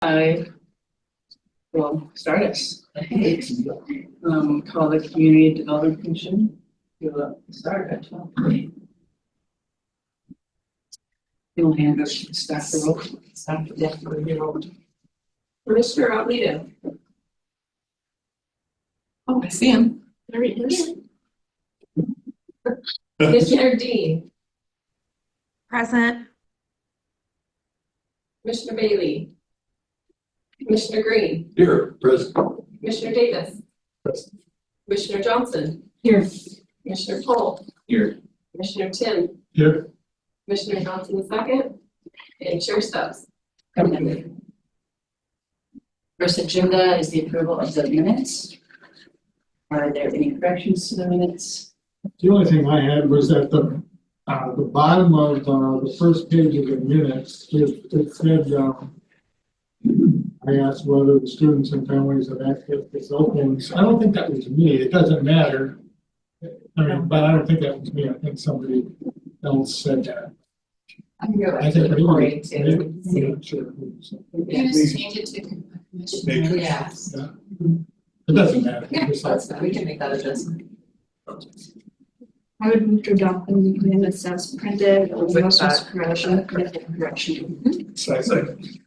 I will start us. Call the Community Development Commission to start at 12. You'll hand us staff the roll. Staff the roll. Mr. Almeida. Oh, I see him. There he is. Commissioner Dean. Present. Commissioner Bailey. Commissioner Green. Here, present. Commissioner Davis. Present. Commissioner Johnson. Here. Commissioner Cole. Here. Commissioner Tim. Here. Commissioner Johnson the second. And Chair Stubbs. First agenda is the approval of the minutes. Are there any corrections to the minutes? The only thing I had was at the bottom of the first page of the minutes, it said, I asked whether the students and families have access to cell phones. I don't think that was me. It doesn't matter. I mean, but I don't think that was me. I think somebody else said that. I can go I back to think the recording too. I'm not sure who, so. You just change it to commissioner. Yes. Yeah. It doesn't matter. Yeah, Just that's fine. We can make that adjustment. I would move to adopt the minutes as printed or With most that correction. Second.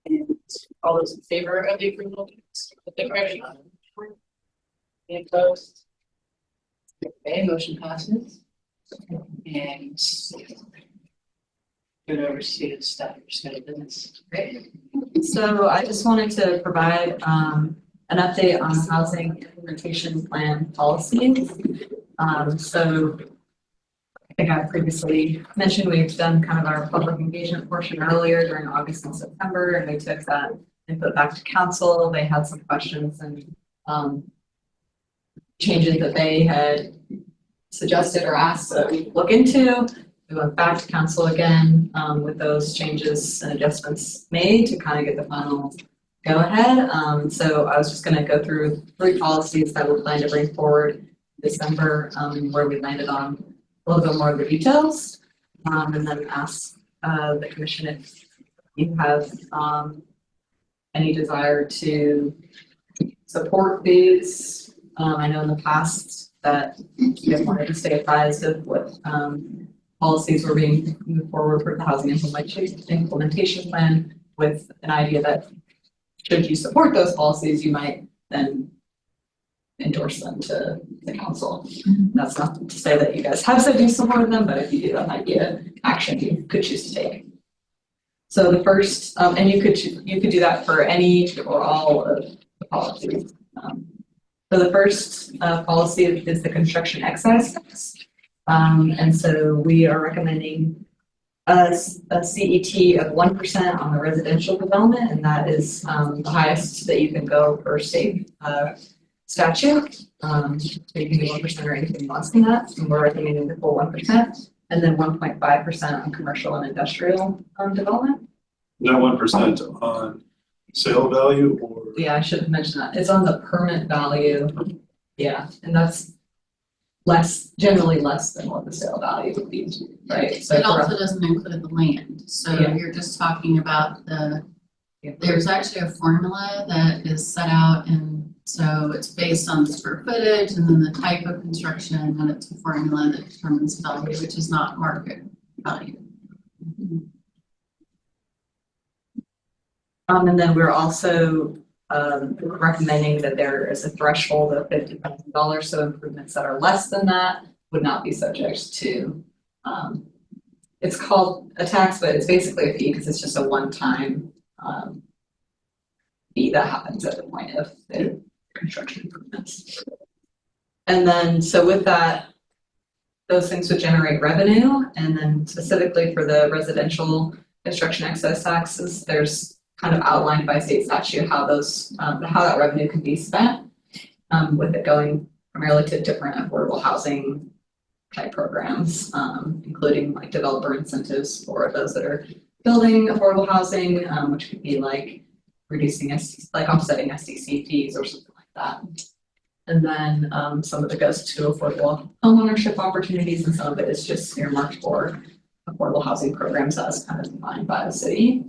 And all those in favor of the approval with the correction? Any opposed? Okay, motion passes. And turn over to staff for scheduled business. Great. So I just wanted to provide an update on housing implementation plan policy. So I think I previously mentioned we've done kind of our public engagement portion earlier during August and September, and we took that input back to council. They had some questions and changes that they had suggested or asked that we look into. We went back to council again with those changes and adjustments made to kind of get the final go ahead. So I was just going to go through 3 policies that we plan to bring forward in December, where we landed on a little bit more of the details, and then ask the commission if you have any desire to support these. I know in the past that you guys wanted to stay advised of what policies were being moved forward for the housing implementation plan, with an idea that should you support those policies, you might then endorse them to the council. That's not to say that you guys have said you support them, but if you do, that might be an action you could choose to take. So the first, and you could do that for any or all of the policies. So the first policy is the construction excise tax. And so we are recommending a CET of 1% on the residential development, and that is the highest that you can go per state statute. So you can do 1% or anything less than that, and we're recommending the full 1%, and then 1.5% on commercial and industrial development. Not 1% on sale value, or Yeah, I should have mentioned that. It's on the permit value. Yeah, and that's generally less than what the sale value would be, right? So It also doesn't include the land, so Yeah. you're just talking about there's actually a formula that is set out, and so it's based on the square footage and then the type of construction, and it's a formula that determines value, which is not market value. And then we're also recommending that there is a threshold of $50,000, so improvements that are less than that would not be subject to, it's called a tax, but it's basically a fee because it's just a one-time fee that happens at the point of the construction improvements. And then, so with that, those things would generate revenue, and then specifically for the residential construction excise taxes, there's kind of outlined by state statute how that revenue can be spent, with it going primarily to different affordable housing type programs, including like developer incentives for those that are building affordable housing, which could be like reducing offsetting SDC fees or something like that. And then some of it goes to affordable homeownership opportunities, and some of it is just earmarked for affordable housing programs as kind of defined by the city.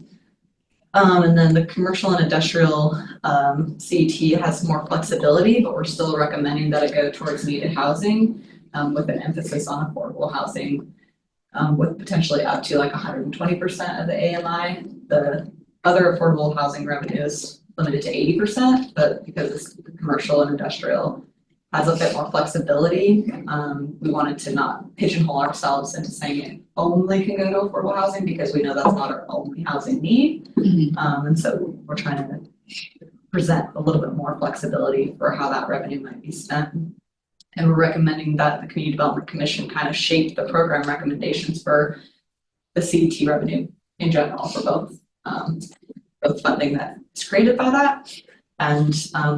And then the commercial and industrial CET has more flexibility, but we're still recommending that it go towards needed housing with an emphasis on affordable housing with potentially up to like 120% of the AMI. The other affordable housing revenue is limited to 80%, but because it's commercial and industrial has a bit more flexibility, we wanted to not pigeonhole ourselves into saying it only can go to affordable housing because we know that's not our only housing need. And so we're trying to present a little bit more flexibility for how that revenue might be spent. And we're recommending that the Community Development Commission kind of shape the program recommendations for the CET revenue in general for both funding that is created by that and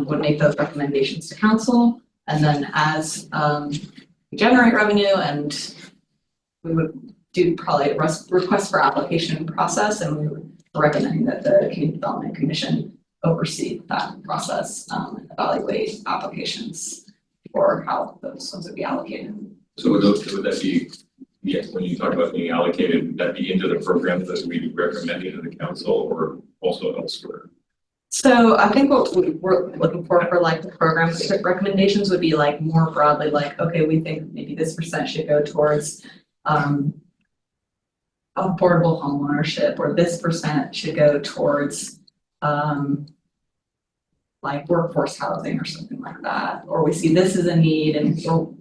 would make those recommendations to council. And then as we generate revenue and we would do probably a request for application process, and we were recommending that the Community Development Commission oversee that process and evaluate applications for how those funds would be allocated. So would that be, yes, when you talk about being allocated, would that be into the programs that we recommended to the council or also elsewhere? So I think what we're looking for like the program recommendations would be like more broadly, like, okay, we think maybe this percent should go towards affordable home ownership, or this percent should go towards like workforce housing or something like that. Or we see this is a need and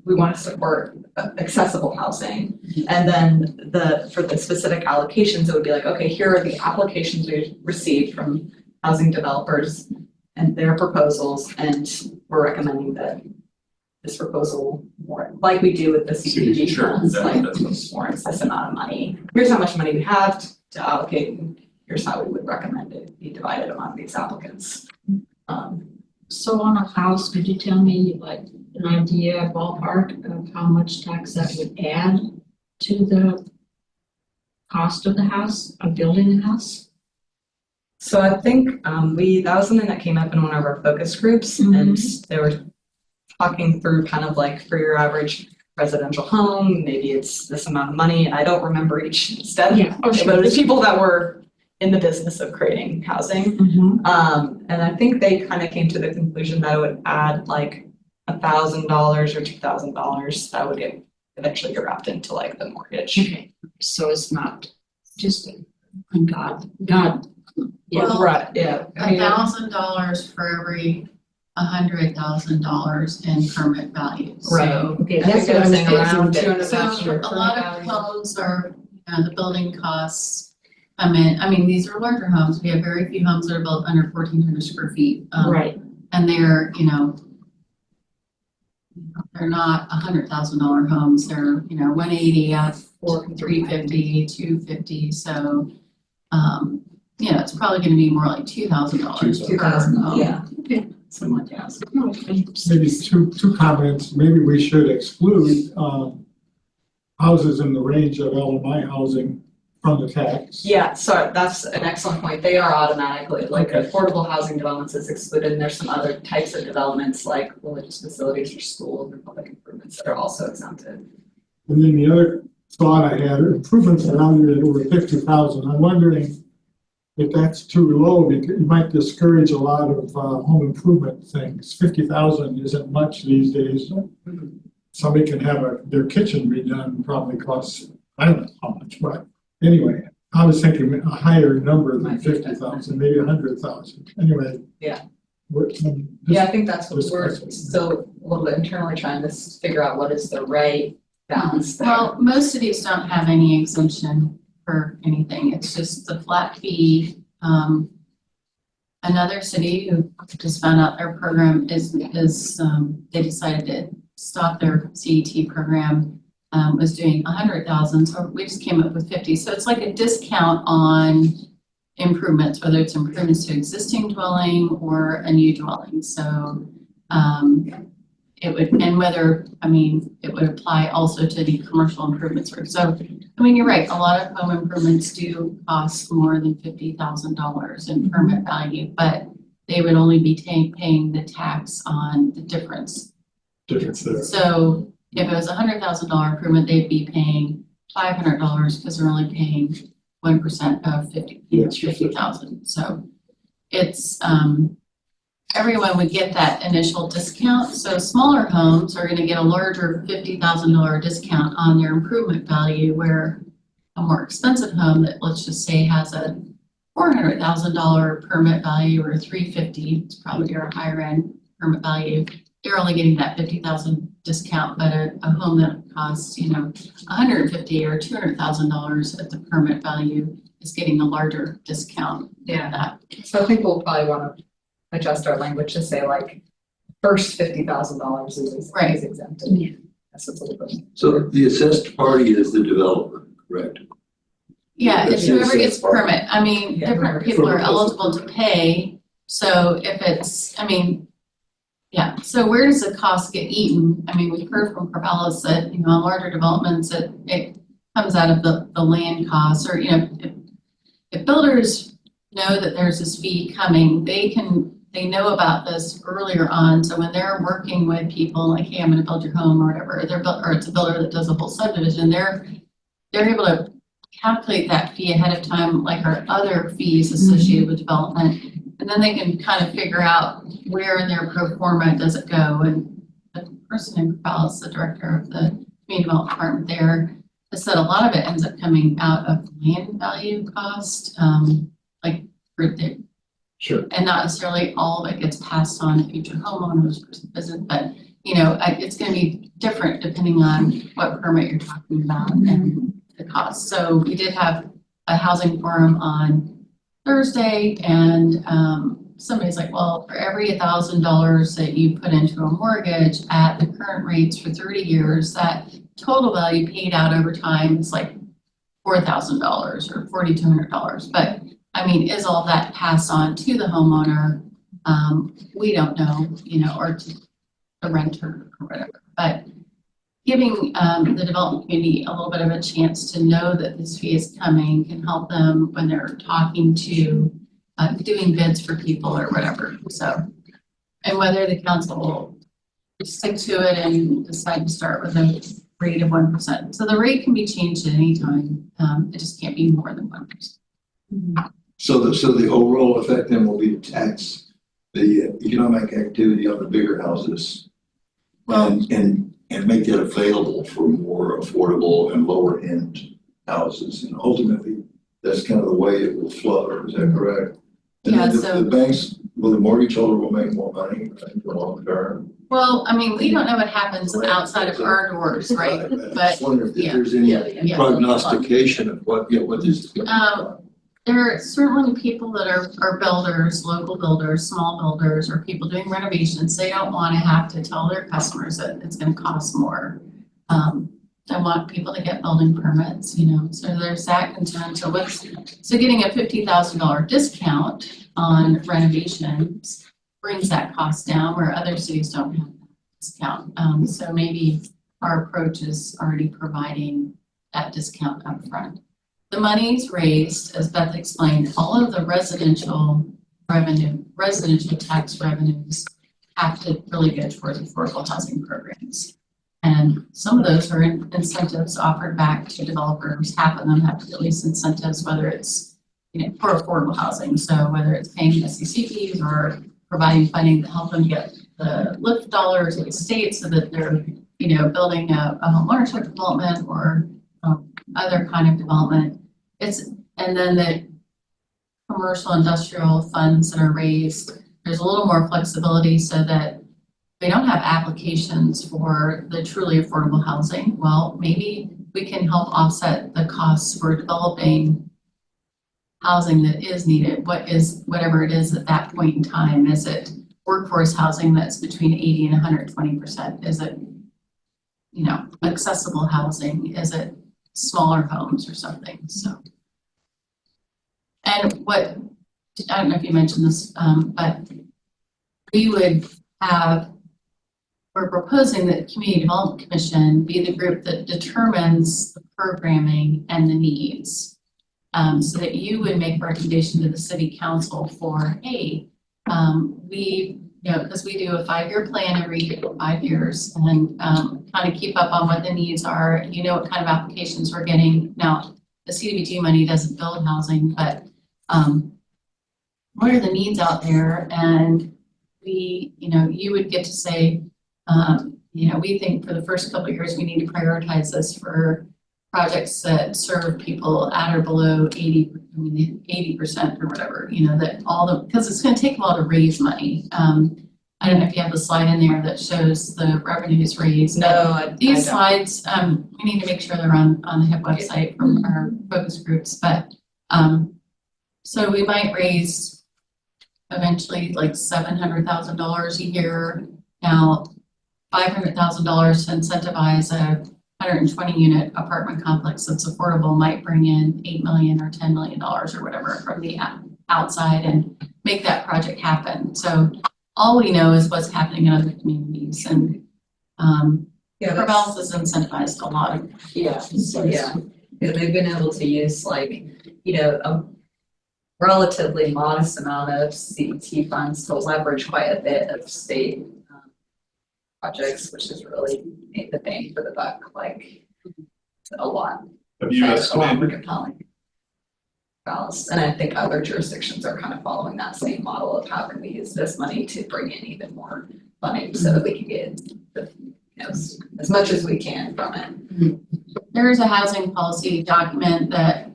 we want to support accessible housing. And then for the specific allocations, it would be like, okay, here are the applications we received from housing developers and their proposals, and we're recommending that this proposal, more like we do with the CDBG Sure, funds, like that's warrants this amount of money. Here's how much money we have to allocate, and here's how we would recommend it be divided among these applicants. So on a house, could you tell me like an idea, ballpark of how much tax that would add to the cost of the house, of building a house? So I think that was something that came up in one of our focus groups, and they were talking through kind of like for your average residential home, maybe it's this amount of money. I don't remember each step, but it's people that were in the business of creating housing. And I think they kind of came to the conclusion that it would add like $1,000 or $2,000 that would eventually get wrapped into like the mortgage. Okay, so it's not just God. Yeah, Well, right. Yeah. $1,000 for every $100,000 in permit value. Right. So, Okay, I think that's what I was they're saying around thinking. 200,000. so a lot of homes are, the building costs. I mean, these are larger homes. We have very few homes that are built under 1,400 square feet. Right. And they're, they're not $100,000 homes. They're, 180 at 350, 250. So, it's probably going to be more like $2,000. 2,000. Yeah. Okay. Something like that. Maybe two comments. Maybe we should exclude houses in the range of LMI housing from the tax. Yeah, sorry, that's an excellent point. They are automatically, like Okay. affordable housing developments is excluded, and there's some other types of developments like religious facilities or schools and public improvements that are also exempted. And then the other thought I had, improvements around here at over 50,000. I'm wondering if that's too low, because it might discourage a lot of home improvement things. 50,000 isn't much these days. Somebody can have their kitchen redone, probably costs, I don't know how much, but anyway, I was thinking a higher number than 50,000, maybe 100,000. Anyway. Yeah. Yeah, I think that's what we're still a little bit internally trying to figure out what is the right balance there. Well, most of these don't have any exemption for anything. It's just the flat fee. Another city who just found out their program is they decided to stop their CET program, was doing 100,000. So we just came up with 50. So it's like a discount on improvements, whether it's improvements to existing dwelling or a new dwelling. So it would, and whether, it would apply also to the commercial improvements. So, you're right, a lot of home improvements do cost more than $50,000 in permit value, but they would only be paying the tax on the difference. there. So if it was $100,000 improvement, they'd be paying $500 because they're only paying 1% of 50,000. So it's, everyone would get that initial discount. So smaller homes are gonna get a larger $50,000 discount on their improvement value, where a more expensive home that, let's just say, has a $400,000 permit value or $350,000, it's probably your higher end permit value, they're only getting that 50,000 discount, but a home that costs, $150,000 or $200,000 at the permit value is getting a larger discount than Yeah. that. So I think we'll probably wanna adjust our language to say like, first $50,000 Right. is exempted. Yeah. That's what's a little bit. So the assessed party is the developer, correct? Yeah, it's That's whoever the gets assessed party. permit. I mean, Yeah, different whoever people are gets eligible to pay. So if it's, yeah, so where does the cost get eaten? I mean, we've heard from Corvallis that, on larger developments, it comes out of the land costs, or, if builders know that there's this fee coming, they know about this earlier on. So when they're working with people like, hey, I'm gonna build your home or whatever, or it's a builder that does a whole subdivision, they're able to calculate that fee ahead of time, like our other fees associated with development. And then they can kind of figure out where in their pro forma does it go. And the person in Corvallis, the director of the community development department there, has said a lot of it ends up coming out of land value cost, like for the, Sure. and not necessarily all of it gets passed on to future homeowners or visit, but it's going to be different depending on what permit you're talking about and the cost. So we did have a housing forum on Thursday, and somebody's like, well, for every $1,000 that you put into a mortgage at the current rates for 30 years, that total value paid out over time is like $4,000 or $4,200. But I mean, is all that passed on to the homeowner? We don't know, or to the renter or whatever. But giving the development community a little bit of a chance to know that this fee is coming can help them when they're talking to, doing bids for people or whatever. So, and whether the council will stick to it and decide to start with a rate of 1%. So the rate can be changed at any time. It just can't be more than 1%. So the overall effect then will be to tax the economic activity on the bigger houses. And make that available for more affordable and lower end houses. And ultimately, that's kind of the way it will flow. Is that correct? And Yeah, then so- the banks, the mortgage holder will make more money in the long term. Well, I mean, we don't know what happens outside of our doors, right? I But just wonder if yeah. there's any Yeah. prognostication of what this is going to be. There are certainly people that are builders, local builders, small builders, or people doing renovations. They don't want to have to tell their customers that it's going to cost more. They want people to get building permits, so there's that concern. So getting a $50,000 discount on renovations brings that cost down, where other cities don't have that discount. So maybe our approach is already providing that discount up front. The money's raised, as Beth explained, all of the residential tax revenues have to really go towards affordable housing programs. And some of those are incentives offered back to developers. Half of them have to release incentives, whether it's for affordable housing. So whether it's paying SEC fees or providing funding to help them get the lift dollars of the state so that they're building a home ownership development or other kind of development. And then the commercial industrial funds that are raised, there's a little more flexibility so that they don't have applications for the truly affordable housing. Well, maybe we can help offset the costs for developing housing that is needed. Whatever it is at that point in time. Is it workforce housing that's between 80 and 120%? Is it, accessible housing? Is it smaller homes or something? So, and I don't know if you mentioned this, but we're proposing that the Community Development Commission be the group that determines the programming and the needs. So that you would make a recommendation to the city council for, hey, because we do a 5-year plan every 5 years and kind of keep up on what the needs are. What kind of applications we're getting. Now, CDBG money doesn't build housing, but, what are the needs out there? And we, you would get to say, we think for the first couple of years, we need to prioritize this for projects that serve people at or below 80% or whatever, because it's gonna take a while to raise money. I don't know if you have the slide in there that shows the revenues raised. No, These slides, we need to make sure they're on the HIP website from our focus groups, but, so we might raise eventually like $700,000 a year. Now, $500,000 to incentivize a 120 unit apartment complex that's affordable might bring in $8 million or $10 million or whatever from the outside and make that project happen. So all we know is what's happening in other communities, and Corvallis has incentivized a lot of. Yeah, they've been able to use a relatively modest amount of CET funds to leverage quite a bit of state projects, which has really made the bang for the buck a lot. Have you A lot more estimated, compelling. And I think other jurisdictions are kind of following that same model of how can we use this money to bring in even more funding so that we can get as much as we can from it. There is a housing policy document that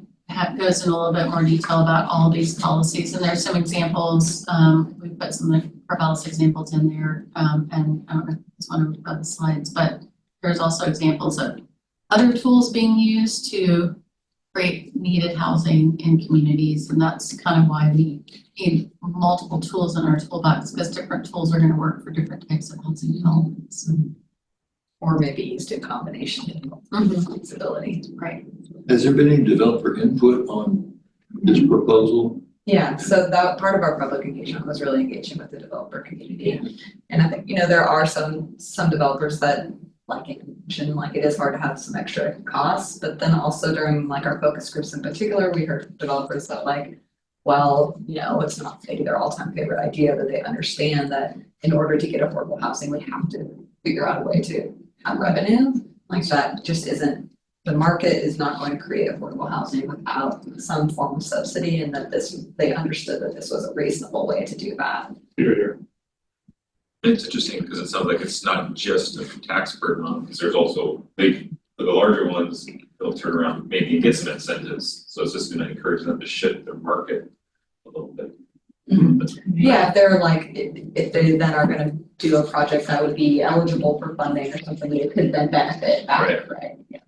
goes in a little bit more detail about all of these policies, and there's some examples. We put some of the Corvallis examples in there, and I don't know if it's one of the slides, but there's also examples of other tools being used to create needed housing in communities, and that's kind of why we need multiple tools in our toolbox, because different tools are going to work for different types of housing developments. Or maybe used in combination with flexibility. Right. Has there been any developer input on this proposal? Yeah, so that part of our public engagement was really engaging with the developer community. And I think, there are some developers that it is hard to have some extra costs, but then also during our focus groups in particular, we heard developers that it's not maybe their all-time favorite idea, but they understand that in order to get affordable housing, we have to figure out a way to have revenue. That just isn't, the market is not going to create affordable housing without some form of subsidy, and that they understood that this was a reasonable way to do that. here, It's interesting because it sounds like it's not just a tax burden on, because there's also for the larger ones, they'll turn around maybe and get some incentives. So it's just going to encourage them to shift their market a little bit. Yeah, if they're if they then are going to do a project that would be eligible for funding or something, it could then benefit back, right? Yeah.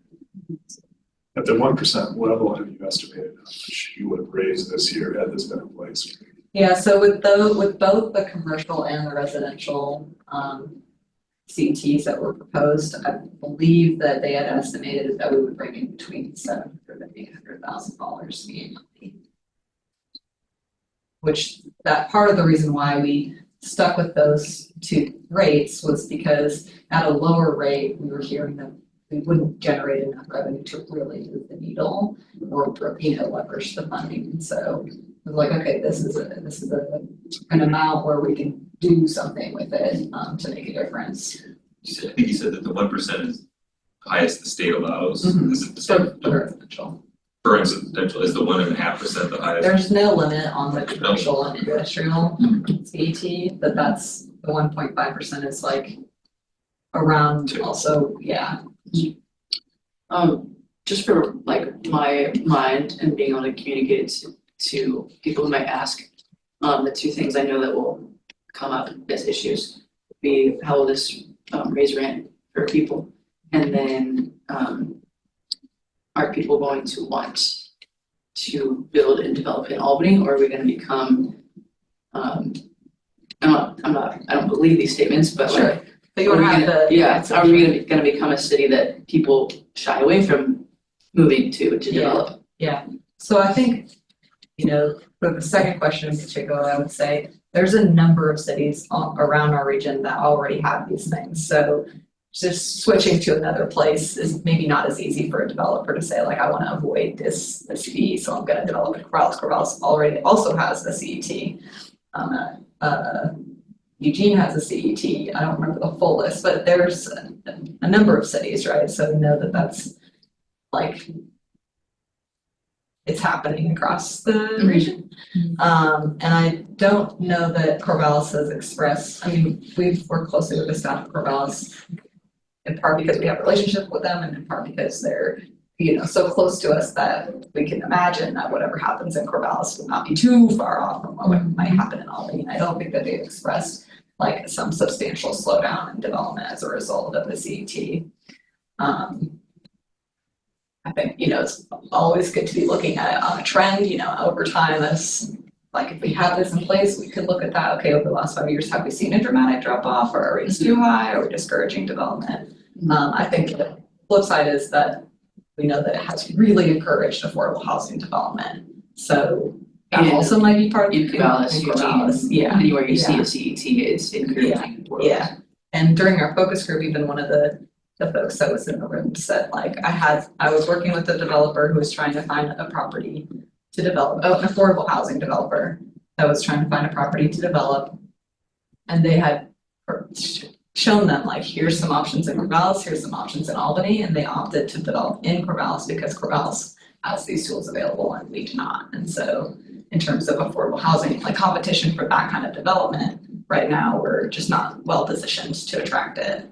at the 1% level, have you estimated how much you would raise this year had this been in place? Yeah, so with both the commercial and the residential CTs that were proposed, I believe that they had estimated that we would bring in between $700,000 and $800,000 annually. Which that part of the reason why we stuck with those two rates was because at a lower rate, we were hearing that we wouldn't generate enough revenue to really move the needle or leverage the funding. And so it was like, okay, this is an amount where we can do something with it to make a difference. I think you said that the 1% is highest the state allows. Is it the For same? residential. For residential, is the 1.5% the highest? There's no limit on the commercial and industrial CET, but that's the 1.5% is around also, yeah. Just for my mind and being able to communicate it to people who might ask, the two things I know that will come up as issues would be how will this raise rent for people, and then are people going to want to build and develop in Albany, or are we going to become I don't believe these statements, but Sure. But you want to have are we going to become a city that people shy away from moving to develop? Yeah, so I think, for the second question in particular, I would say there's a number of cities around our region that already have these things. So just switching to another place is maybe not as easy for a developer to say, I want to avoid this fee, so I'm going to develop in Corvallis. Corvallis already also has a CET. Eugene has a CET. I don't remember the full list, but there's a number of cities, right? So we know that that's it's happening across the region. And I don't know that Corvallis has expressed, I mean, we've worked closely with the staff of Corvallis in part because we have a relationship with them and in part because they're, so close to us that we can imagine that whatever happens in Corvallis will not be too far off from what might happen in Albany. I don't think that they've expressed like some substantial slowdown in development as a result of the CET. I think, it's always good to be looking at it on a trend, over time as like if we have this in place, we could look at that, okay, over the last 5 years, have we seen a dramatic drop off or are rates too high? Are we discouraging development? I think the flip side is that we know that it has really encouraged affordable housing development. So that And also might be part of in Corvallis, yeah. Anywhere you see a CET, it's encouraging. Yeah, and during our focus group, even one of the folks that was in the room said, like, I was working with a developer who was trying to find a property to develop, an affordable housing developer that was trying to find a property to develop. And they had shown them, like, here's some options in Corvallis, here's some options in Albany, and they opted to develop in Corvallis because Corvallis has these tools available and we do not. And so in terms of affordable housing, like competition for that kind of development, right now, we're just not well positioned to attract it.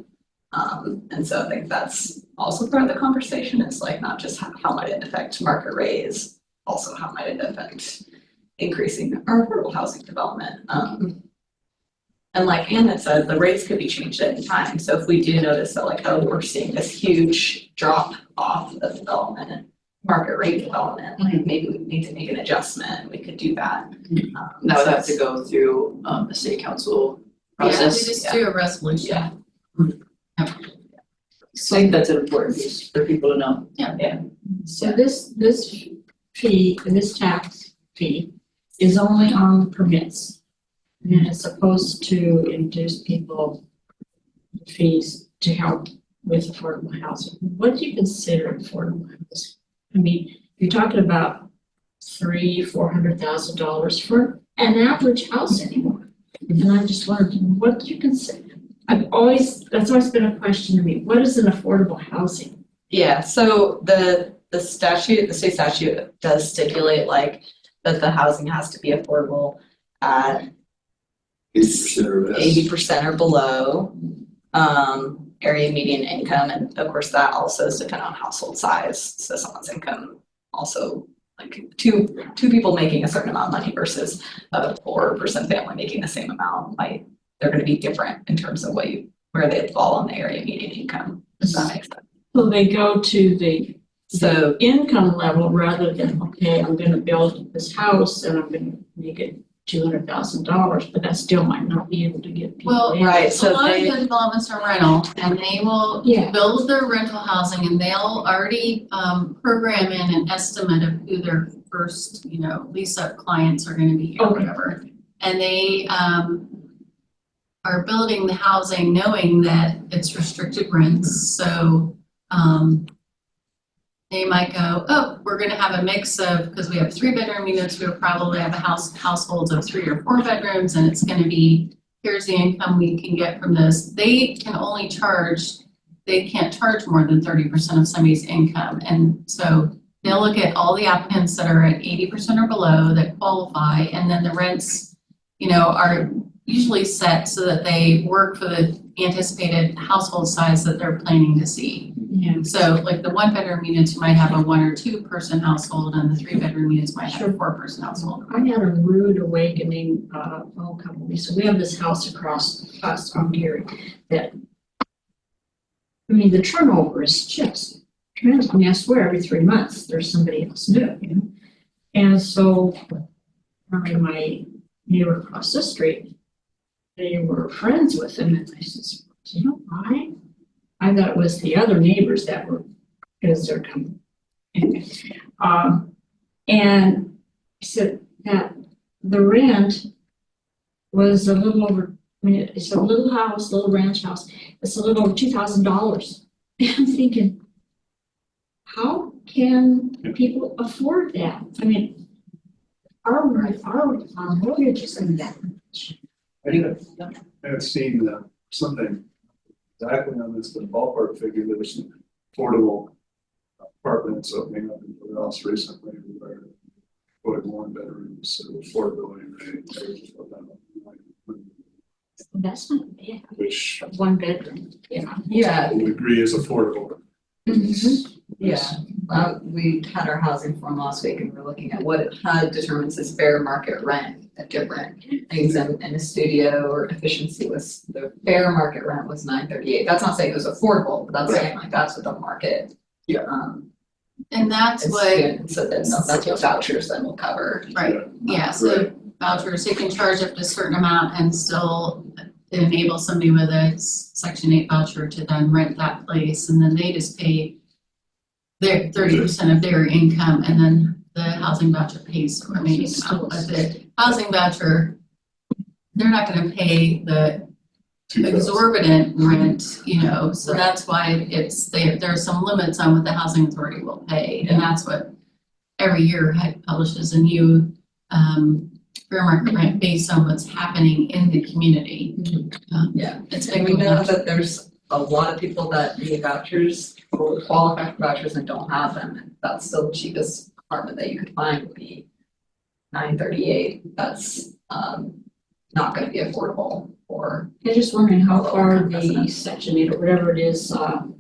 And so I think that's also part of the conversation. It's like not just how might it affect market rates, also how might it affect increasing our affordable housing development. And like Hannah said, the rates could be changed at any time. So if we do notice that like, oh, we're seeing this huge drop off of development, market rate development, like maybe we need to make an adjustment, we could do that. That would have to go through the state council Yeah, we process. just do a resolution. Yeah. So I think that's an important piece for people to know. So this fee, this tax fee is only on the permits. And it's supposed to induce people fees to help with affordable housing. What do you consider affordable housing? I mean, you're talking about $400,000 for an average house anymore. And I just wondered, what do you consider? That's always been a question to me. What is an affordable housing? Yeah, so the state statute does stipulate like that the housing has to be affordable at 80% or less. 80% or below, area median income, and of course that also is dependent on household size. So someone's income also, like two people making a certain amount of money versus a 4-person family making the same amount, they're going to be different in terms of where they fall on the area median income. Does that make sense? So they go to the income level rather than, okay, I'm going to build this house and I'm going to make it $200,000, but that still might not be able to get people Well, in. Right, A so lot of the developments are rental and they will Yeah. build their rental housing and they'll already program in an estimate of who their first, lease up clients are gonna be or Okay. whatever. And they are building the housing knowing that it's restricted rents, so they might go, oh, we're gonna have a mix of, because we have 3-bedroom units, we'll probably have households of 3 or 4 bedrooms, and it's gonna be, here's the income we can get from this. They can't charge more than 30% of somebody's income. And so they'll look at all the applicants that are at 80% or below that qualify, and then the rents, are usually set so that they work for the anticipated household size that they're planning to see. Yeah. So like the 1-bedroom units might have a 1 or 2-person household and the 3-bedroom units might have a 4-person household. I had a rude awakening a couple of weeks ago. We have this house across us on Gary that, I mean, the turnover is just tremendous. I mean, I swear every 3 months there's somebody else new, And so my neighbor across the street, they were friends with him, and I said, do you know why? I thought it was the other neighbors that were, because they're coming. Anyway, and he said that the rent was a little over, I mean, it's a little house, little ranch house, it's a little over $2,000. And I'm thinking, how can people afford that? I mean, our mortgages are that much. I've seen something exactly on this, but ballpark figure, there's affordable apartments opening up in the house recently, where putting one bedrooms, affordability rate, That's not bad, which one bedroom, you know. Yeah, we agree is affordable. yeah. We had our housing forum last week and we're looking at how it determines this fair market rent at different things in a studio or efficiency was, the fair market rent was $938. That's not saying it was affordable, but that's saying like that's what the market. Yeah. And that's is what, doing. So then that's what vouchers then will cover. right, yeah, so vouchers, they can charge up to a certain amount and still enable somebody with a Section 8 voucher to then rent that place, and then they just pay their 30% of their income, and then the housing voucher pays the remaining amount. But the housing voucher, they're not gonna pay the 2,000. exorbitant rent, you know, so Right. that's why there are some limits on what the housing authority will pay, and that's what every year HUD publishes a new fair market rent based on what's happening in the community. Yeah. It's And been we going know up. that there's a lot of people that need vouchers or qualify for vouchers and don't have them. And that's still the cheapest apartment that you could find would be $938. That's not gonna be affordable for. I'm just wondering how far the Section 8 or whatever it is, how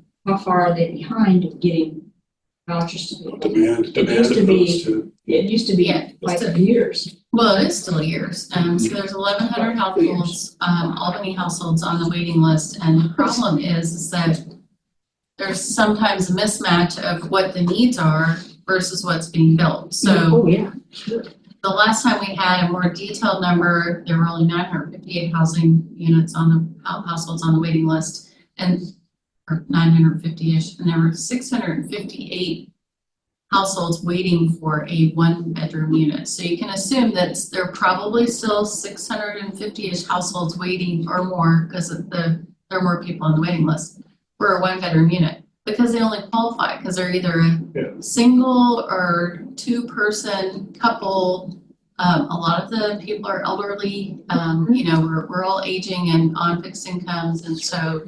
far are they behind in getting vouchers to people? Demand It used to be- opposed to. It used to be Yeah, like it's years. Well, it is still years, so there's 1,100 households, Albany households on the waiting list, and the problem is that there's sometimes a mismatch of what the needs are versus what's being built, so Oh, yeah, sure. the last time we had a more detailed number, there were only 958 housing units on the households on the waiting list, and or 950-ish, and there were 658 households waiting for a one-bedroom unit. So you can assume that there are probably still 650-ish households waiting or more, because there are more people on the waiting list for a one-bedroom unit, because they only qualify because they're either a single or two-person couple. A lot of the people are elderly, you know, we're all aging and on fixed incomes, and so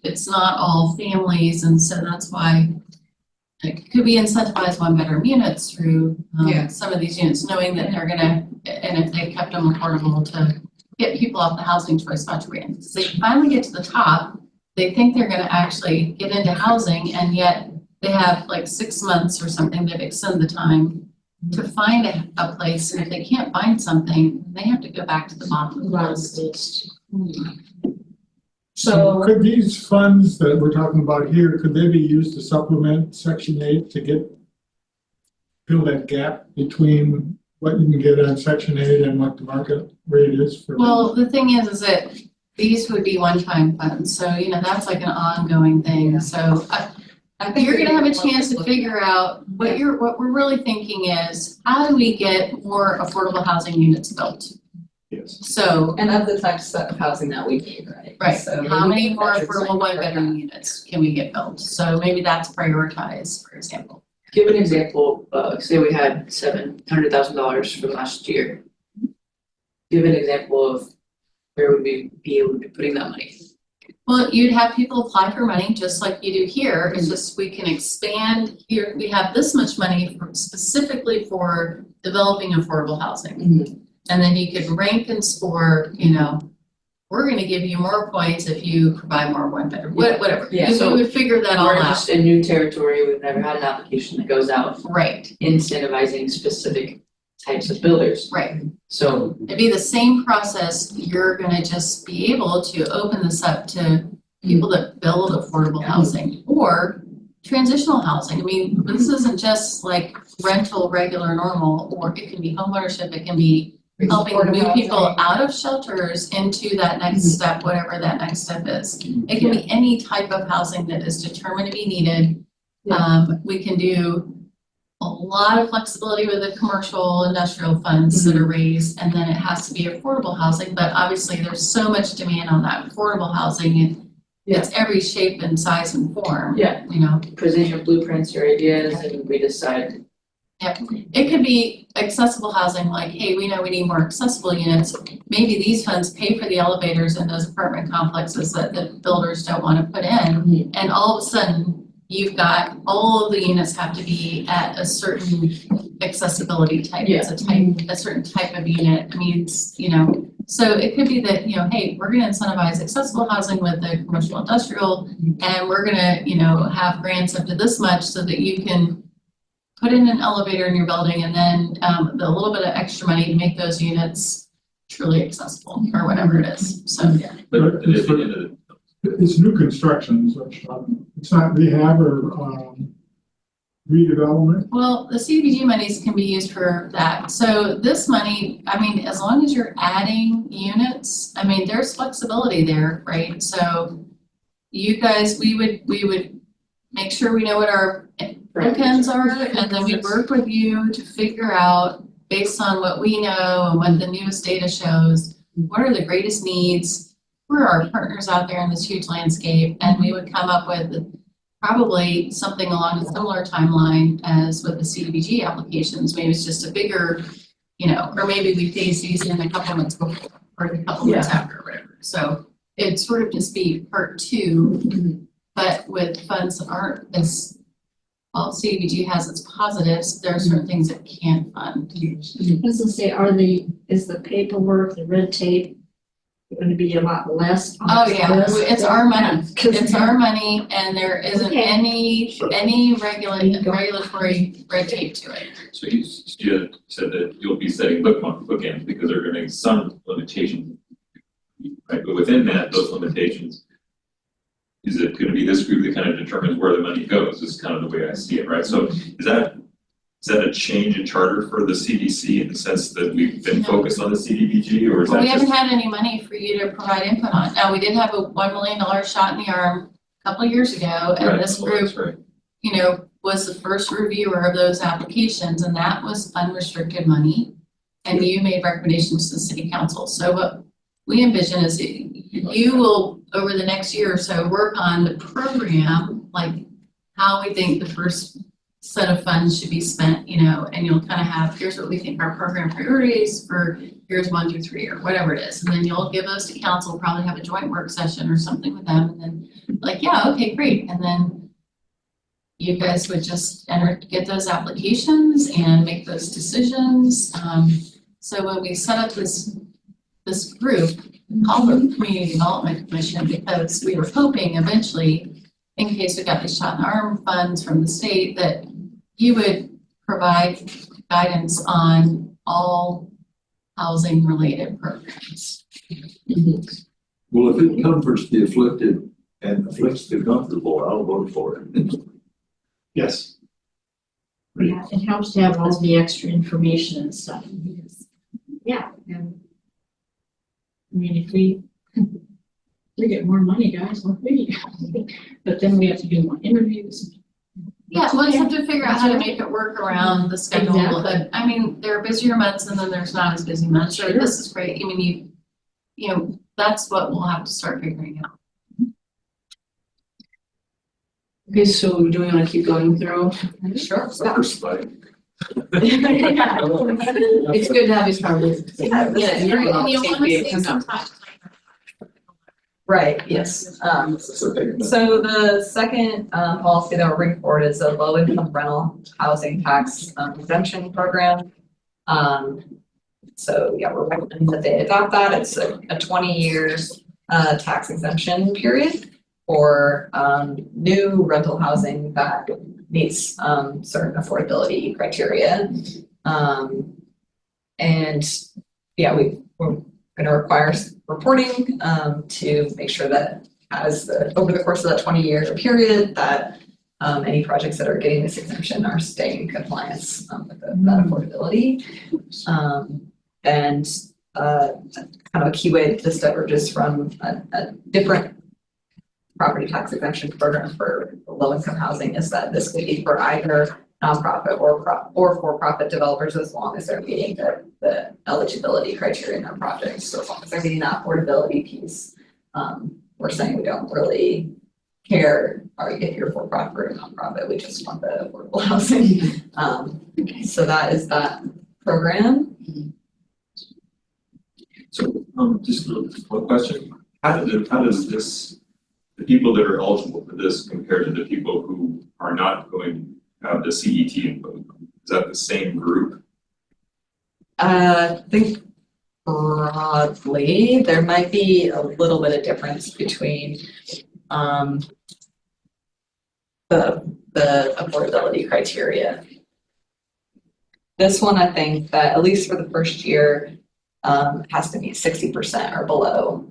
it's not all families, and so that's why it could be incentivized one-bedroom units through some of these units, knowing that they're gonna, and if they kept them affordable, to get people off the housing choice voucher grant. Because they finally get to the top, they think they're gonna actually get into housing, and yet they have like 6 months or something, they've extended the time to find a place, and if they can't find something, they have to go back to the bottom of the list. So could these funds that we're talking about here, could they be used to supplement Section 8 to fill that gap between what you can get on Section 8 and what the market rate is for? Well, the thing is that these would be one-time funds, so you know, that's like an ongoing thing, so I think you're gonna have a chance to look- figure out what we're really thinking is, how do we get more affordable housing units built? Yes. So, And of the types of housing that we need, right? right, So how many more metrics affordable like one-bedroom units can we get built? So maybe that's prioritized, for example. Give an example, say we had $700,000 from last year. Give an example of where would we be able to be putting that money? Well, you'd have people apply for money just like you do here. It's just we can expand here. We have this much money specifically for developing affordable housing. And then you could rank and score, you know, we're gonna give you more points if you provide more one-bedroom, whatever. Yeah, So we would figure that all We're out. just in new territory, we've never had an application that goes out Right, incentivizing specific types of builders. right. So It'd be the same process. You're gonna just be able to open this up to people that build affordable housing or transitional housing. I mean, this isn't just like rental, regular, normal, or it can be homeownership, it can be helping move people out of shelters into that next step, whatever that next step is. It can be any type of housing that is determined to be needed. We can do a lot of flexibility with the commercial industrial funds that are raised, and then it has to be affordable housing, but obviously there's so much demand on that affordable housing. It's every shape and size and form. Yeah. You know, present your blueprints, your ideas, and we decide. it could be accessible housing, like, hey, we know we need more accessible units. Maybe these funds pay for the elevators in those apartment complexes that the builders don't want to put in. And all of a sudden, you've got all of the units have to be at a certain accessibility type. It's a certain type of unit. I mean, it's, you know, so it could be that, you know, hey, we're gonna incentivize accessible housing with the commercial industrial, and we're gonna, you know, have grants up to this much so that you can put in an elevator in your building, and then the little bit of extra money to make those units truly accessible, or whatever it is, so. But at the end of the, It's new construction, so it's not rehab or, redevelopment. Well, the CDBG monies can be used for that. So this money, I mean, as long as you're adding units, I mean, there's flexibility there, right? So you guys, we would make sure we know what our bookends are, and then we work with you to figure out, based on what we know and what the newest data shows, what are the greatest needs? Who are our partners out there in this huge landscape? And we would come up with probably something along a similar timeline as with the CDBG applications. Maybe it's just a bigger, you know, or maybe we phase these in a couple months before or a couple months after or whatever. So it'd sort of just be part two, but with funds that aren't as, well, CDBG has its positives, there are certain things it can't fund. Doesn't say, is the paperwork, the red tape going to be a lot less? Oh, yeah, it's our money. It's our money, and there isn't any regulatory red tape to it. so you said that you'll be setting bookends because there are gonna be some limitations. Right, but within that, those limitations, is it gonna be this group that kind of determines where the money goes, is kind of the way I see it, right? So is that a change in charter for the CDC in the sense that we've been focused on the CDBG, or is Well, that we haven't just? had any money for you to provide input on. Now, we did have a $1 million shot in the arm a couple of years ago, and Right, this well, group, that's right. you know, was the first reviewer of those applications, and that was unrestricted money. And you made recommendations to the city council. So what we envision is you will, over the next year or so, work on the program, like how we think the first set of funds should be spent, you know, and you'll kind of have, here's what we think our program priorities for years 1 through 3 or whatever it is. And then you'll give those to council, probably have a joint work session or something with them, and then like, yeah, okay, great. And then you guys would just get those applications and make those decisions. So when we set up this group called the Community Development Commission, because we were hoping eventually, in case we got these shot in the arm funds from the state, that you would provide guidance on all housing related programs. Well, if it comforts the afflicted and afflicts the comfortable, I'll vote for it. Yes. Yeah, it helps to have all the extra information and stuff. Yeah, and I mean, if we get more money, guys, what we, but then we have to do more interviews. Yeah, we'll just have to figure out how to make it work around the schedule. Exactly. But I mean, there are busier months and then there's not as busy months. So Sure. this is great. I mean, you know, that's what we'll have to start figuring out. Okay, so do we wanna keep going through? Sure. First spike. It's good to have these conversations. Yeah, you're on the you same wanna page. save some time. Right, yes. So So the second policy that we're bringing forward is a low income rental housing tax exemption program. So yeah, we're recommending that they adopt that. It's a 20-year tax exemption period for new rental housing that meets certain affordability criteria. And yeah, we're gonna require reporting to make sure that over the course of that 20-year period, that any projects that are getting this exemption are staying in compliance with that affordability. And kind of a key way that this diverges from a different property tax exemption program for low-income housing is that this could be for either nonprofit or for-profit developers, as long as they're meeting the eligibility criteria in their projects. So as long as they're meeting that affordability piece, we're saying we don't really care if you're for-profit or nonprofit. We just want the affordable housing. So that is that program. So, just one question, how does this, the people that are eligible for this compared to the people who are not going to have the CET input? Is that the same group? I think broadly, there might be a little bit of difference between the affordability criteria. This one, I think that at least for the first year, has to be 60% or below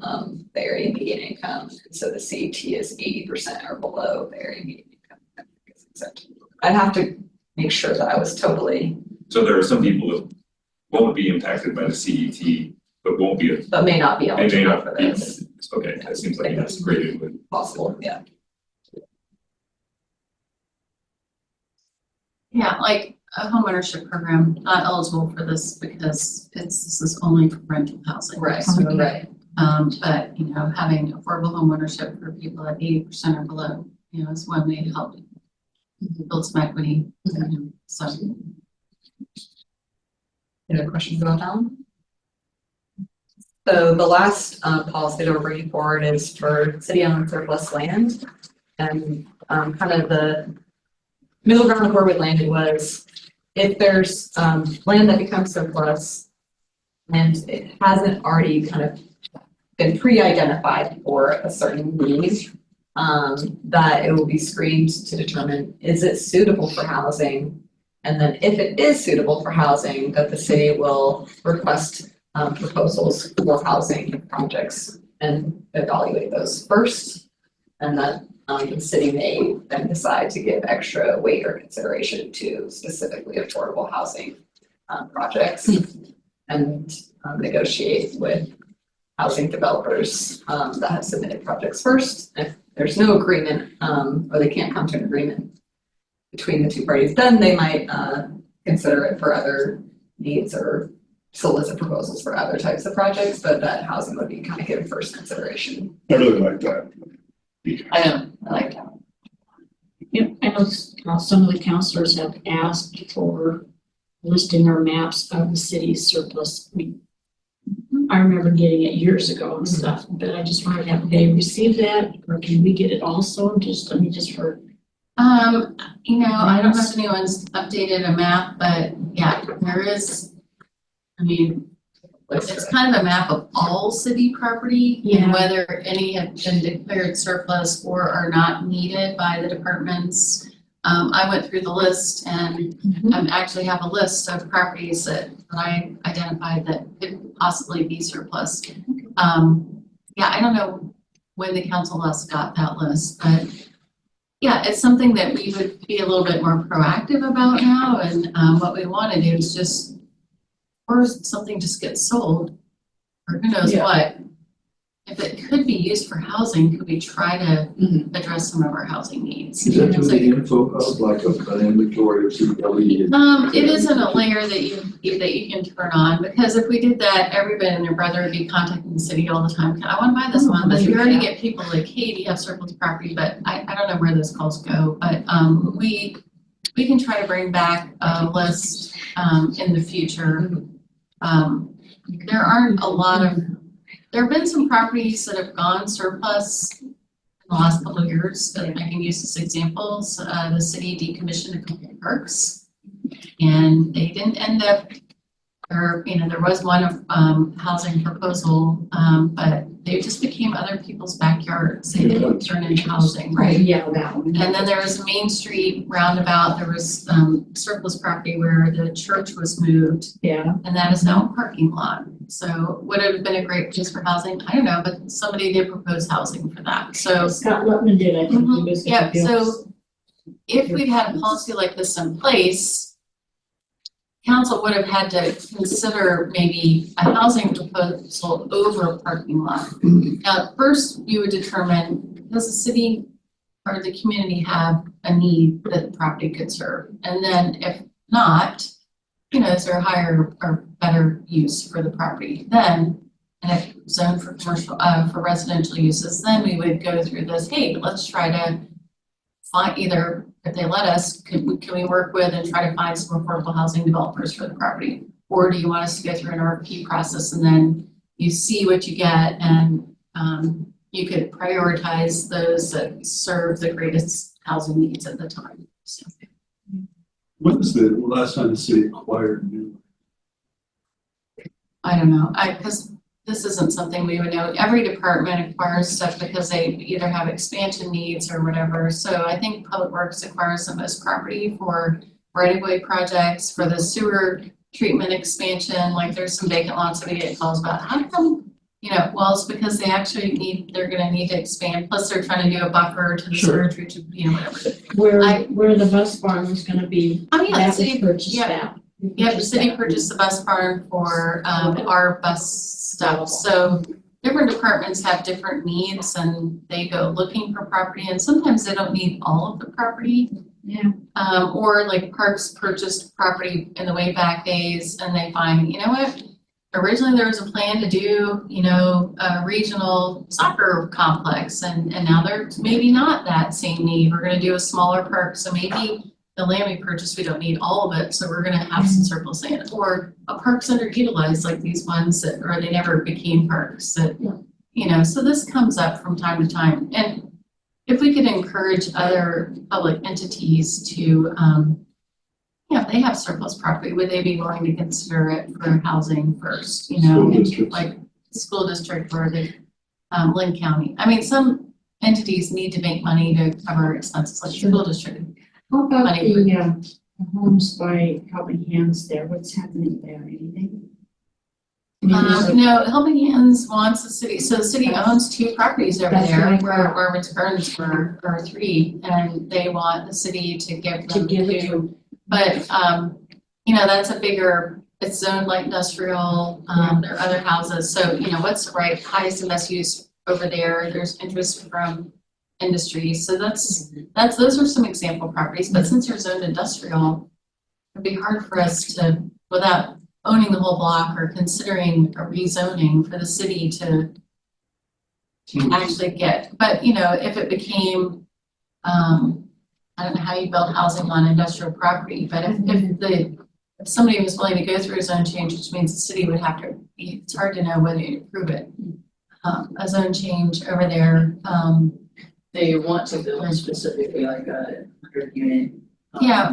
the area median income. So the CET is 80% or below the area median income. I'd have to make sure that I was totally. So there are some people that won't be impacted by the CET, but won't be. But may not be They may eligible not for be. this. Okay, that seems like that's graded with. Possible, yeah. Yeah, like a homeownership program, not eligible for this because this is only for rental housing. Right, So, right. but, you know, having affordable homeownership for people at 80% or below, you know, is one way to help build some equity. So. Any other questions about that one? So the last policy that we're bringing forward is for city-owned surplus land. And kind of the middle ground of where we landed was if there's land that becomes surplus and it hasn't already kind of been pre-identified for a certain need, that it will be screened to determine, is it suitable for housing? And then if it is suitable for housing, that the city will request proposals for housing projects and evaluate those first. And that the city may then decide to give extra weight or consideration to specifically affordable housing projects and negotiate with housing developers that have submitted projects first. If there's no agreement or they can't come to an agreement between the two parties, then they might consider it for other needs or solicit proposals for other types of projects, but that housing would be kind of given first consideration. I really like that. I know, I like that. Yeah, I know some of the counselors have asked for listing or maps of the city's surplus. I remember getting it years ago and stuff, but I just wondered, have they received that, or can we get it also? Just for. You know, I don't know if anyone's updated a map, but yeah, there is. I mean, it's kind of a map of all city property and whether any have been declared surplus or are not needed by the departments. I went through the list and I actually have a list of properties that I identified that could possibly be surplus. Yeah, I don't know when the council last got that list, but yeah, it's something that we would be a little bit more proactive about now. And what we want to do is just, or something just gets sold, or who knows what. If it could be used for housing, could we try to address some of our housing needs? Is that the info of like an inventory of CW? It isn't a layer that you can turn on, because if we did that, everybody and their brother would be contacting the city all the time. I want to buy this one, but we already get people like, hey, do you have surplus property? But I don't know where those calls go. But we can try to bring back a list in the future. There aren't a lot of. There have been some properties that have gone surplus in the last couple of years that I can use as examples. The city decommissioned a couple of parks and they didn't end up, or, you know, there was one housing proposal, but they just became other people's backyards. They didn't turn into housing, right? Yeah, that one. And then there was Main Street roundabout. There was surplus property where the church was moved. Yeah. And that is now a parking lot. So would it have been a great place for housing? I don't know, but somebody did propose housing for that. So Scott Lutman did, I think. He was yeah, the so if we'd had a policy like this in place, council would have had to consider maybe a housing proposal over a parking lot. Now, first you would determine, does the city or the community have a need that the property could serve? And then if not, you know, is there a higher or better use for the property? Then, and if zoned for commercial, for residential uses, then we would go through this, hey, let's try to find either, if they let us, can we work with and try to find some affordable housing developers for the property? Or do you want us to go through an RFP process and then you see what you get and you could prioritize those that serve the greatest housing needs at the time, so. When was the last time the city acquired new? I don't know, because this isn't something we would know. Every department acquires stuff because they either have expansion needs or whatever. So I think Public Works acquires the most property for right-of-way projects, for the sewer treatment expansion. Like there's some vacant lots that we get calls about. How come, well, it's because they actually they're gonna need to expand. Plus they're trying to do a buffer to the sewer treatment, whatever. Where the bus barn was gonna be, Oh, yeah, the that was city, purchased yeah. that. Yeah, the city purchased the bus barn for our bus stuff, so different departments have different needs and they go looking for property and sometimes they don't need all of the property. Yeah. Or like Parks purchased property in the way back days and they find, you know what? Originally there was a plan to do, a regional soccer complex and now there's maybe not that same need. We're gonna do a smaller park, so maybe the land we purchased, we don't need all of it, so we're gonna have some surplus land. Or a park's underutilized, like these ones that, or they never became parks that, so this comes up from time to time. And if we could encourage other public entities to, if they have surplus property, would they be willing to consider it for housing first, School districts. like school district or the Lynn County? I mean, some entities need to make money to cover expenses like school district. How about Money the homes by Helping Hands there, what's happening there, anything? No, Helping Hands wants the city, so the city owns 2 properties over That's there right. where returns were, or 3, and they want the city to give them give it 2. But, that's a bigger, it's zoned like industrial, there are other houses, so, what's the highest and best use over there? There's interest from industry, so those are some example properties, but since they're zoned industrial, it'd be hard for us to, without owning the whole block or considering a rezoning for the city to actually get, but if it became, I don't know how you build housing on industrial property, but if somebody was willing to go through a zone change, which means the city would have to, it's hard to know whether you approve it. A zone change over there, They want to build specifically like a 100-unit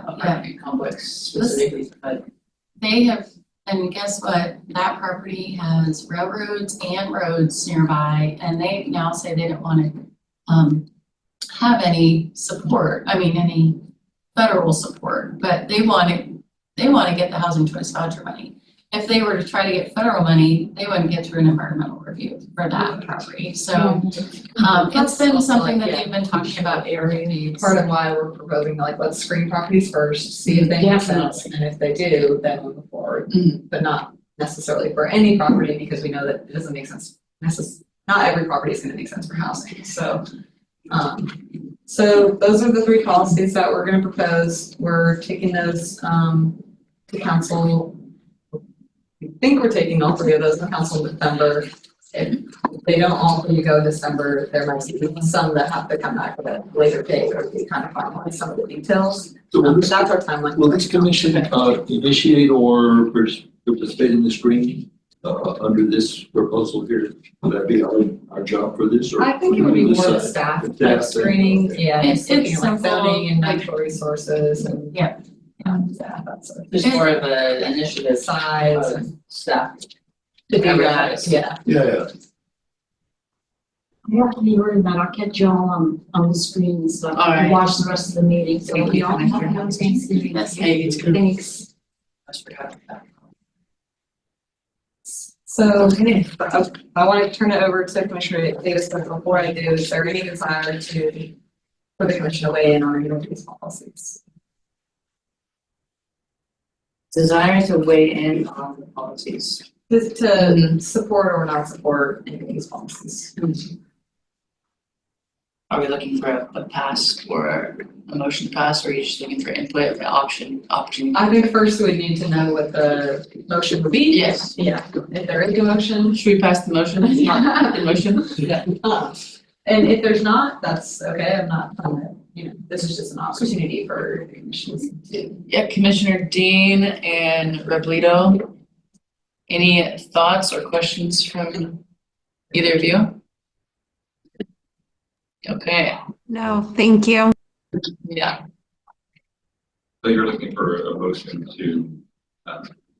apartment complex specifically, but they have, and guess what? That property has railroads and roads nearby, and they now say they don't want to have any support. I mean, any federal support, but they want to get the housing choice voucher money. If they were to try to get federal money, they wouldn't get through an environmental review for that property. So it's been something that they've been talking about area needs. Part of why we're proposing let's screen properties first, see if they make sense, and if they do, then we'll move forward. But not necessarily for any property because we know that it doesn't make sense. Not every property is going to make sense for housing. So those are the 3 policies that we're going to propose. We're taking those to council. I think we're taking all 3 of those to council in December. If they don't all 3 go in December, there might be some that have to come back at a later date or we kind of finalize some of the details. So will That's our timeline. will this commission initiate or participate in the screening under this proposal here? Will that be our job for this? Or I think it would be more of a decide? staff The type staff screening, It's looking at simple, zoning and like- natural resources and. Yeah. That sort of there's more of an initiative size of and staff. to do that, advertise. yeah. Yeah. You have to be worried about, I'll catch you all on the screen and stuff, All right. watch the rest of the meeting, so Thank we you. all have no Thanksgiving. Yes. Hey, it's good. Thanks. Forgot that. So I want to turn it over to Commissioner Davis, but before I do, is there any desire for the commission to weigh in on any of these policies? Desire to weigh in on the policies. Just to support or not support any of these policies. Are we looking for a pass or a motion to pass, or are you just looking for input, for opportunity? I think first we need to know what the motion would be. Yes. Yeah, if there is a motion. Should we pass the motion? Yeah. The motion? Yeah. And if there's not, that's okay. I'm not, this is just an opportunity for the commissions to. Yeah, Commissioner Dean and Reblito. Any thoughts or questions from either of you? Okay, No, thank you. yeah, So you're looking for a motion to,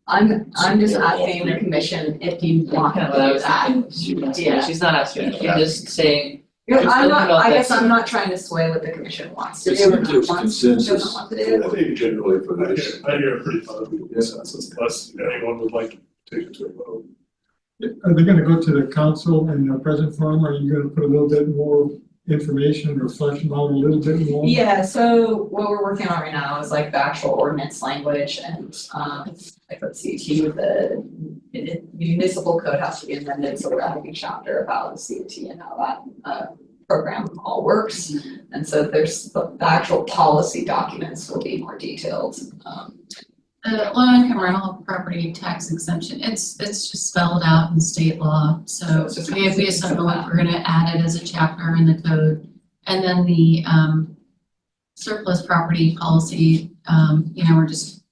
I'm just asking the commission if you want to kind of what I do was that. thinking. She was- Yeah. She's not asking, she's just saying, I'm Just not, about I guess this. I'm not trying to sway what the commission wants to It do or seems not there's wants, doesn't consensus, want to do. I think generally for I this. hear a pretty positive consensus, unless anyone would like to take it to a vote. Are they gonna go to the council in the present form, or are you gonna put a little bit more information or flesh them out a little bit more? Yeah, so what we're working on right now is like the actual ordinance language and, like, let's see, the municipal code has to be amended, so we're adding a chapter about the CUT and how that, program all works. And so there's the actual policy documents will be more detailed. Low-income rental property tax exemption, it's just spelled out in state law, so It's just we just don't know if we're gonna add it as a chapter in the code. And then the surplus property policy, we're just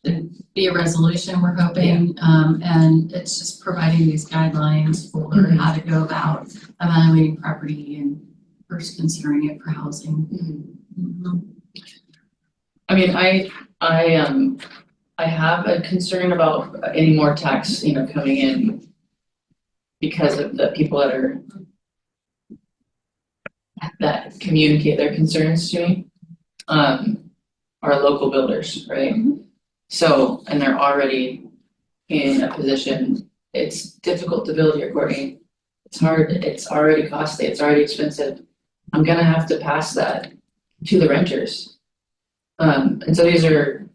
it'd be a resolution, we're hoping, and it's just providing these guidelines for how to go about evaluating property and first considering it for housing. Mhm. I mean, I have a concern about any more tax, coming in because of the people that communicate their concerns to me, are local builders, right? So, and they're already in a position, it's difficult to build here, Courtney. It's hard, it's already costly, it's already expensive. I'm gonna have to pass that to the renters. And so these are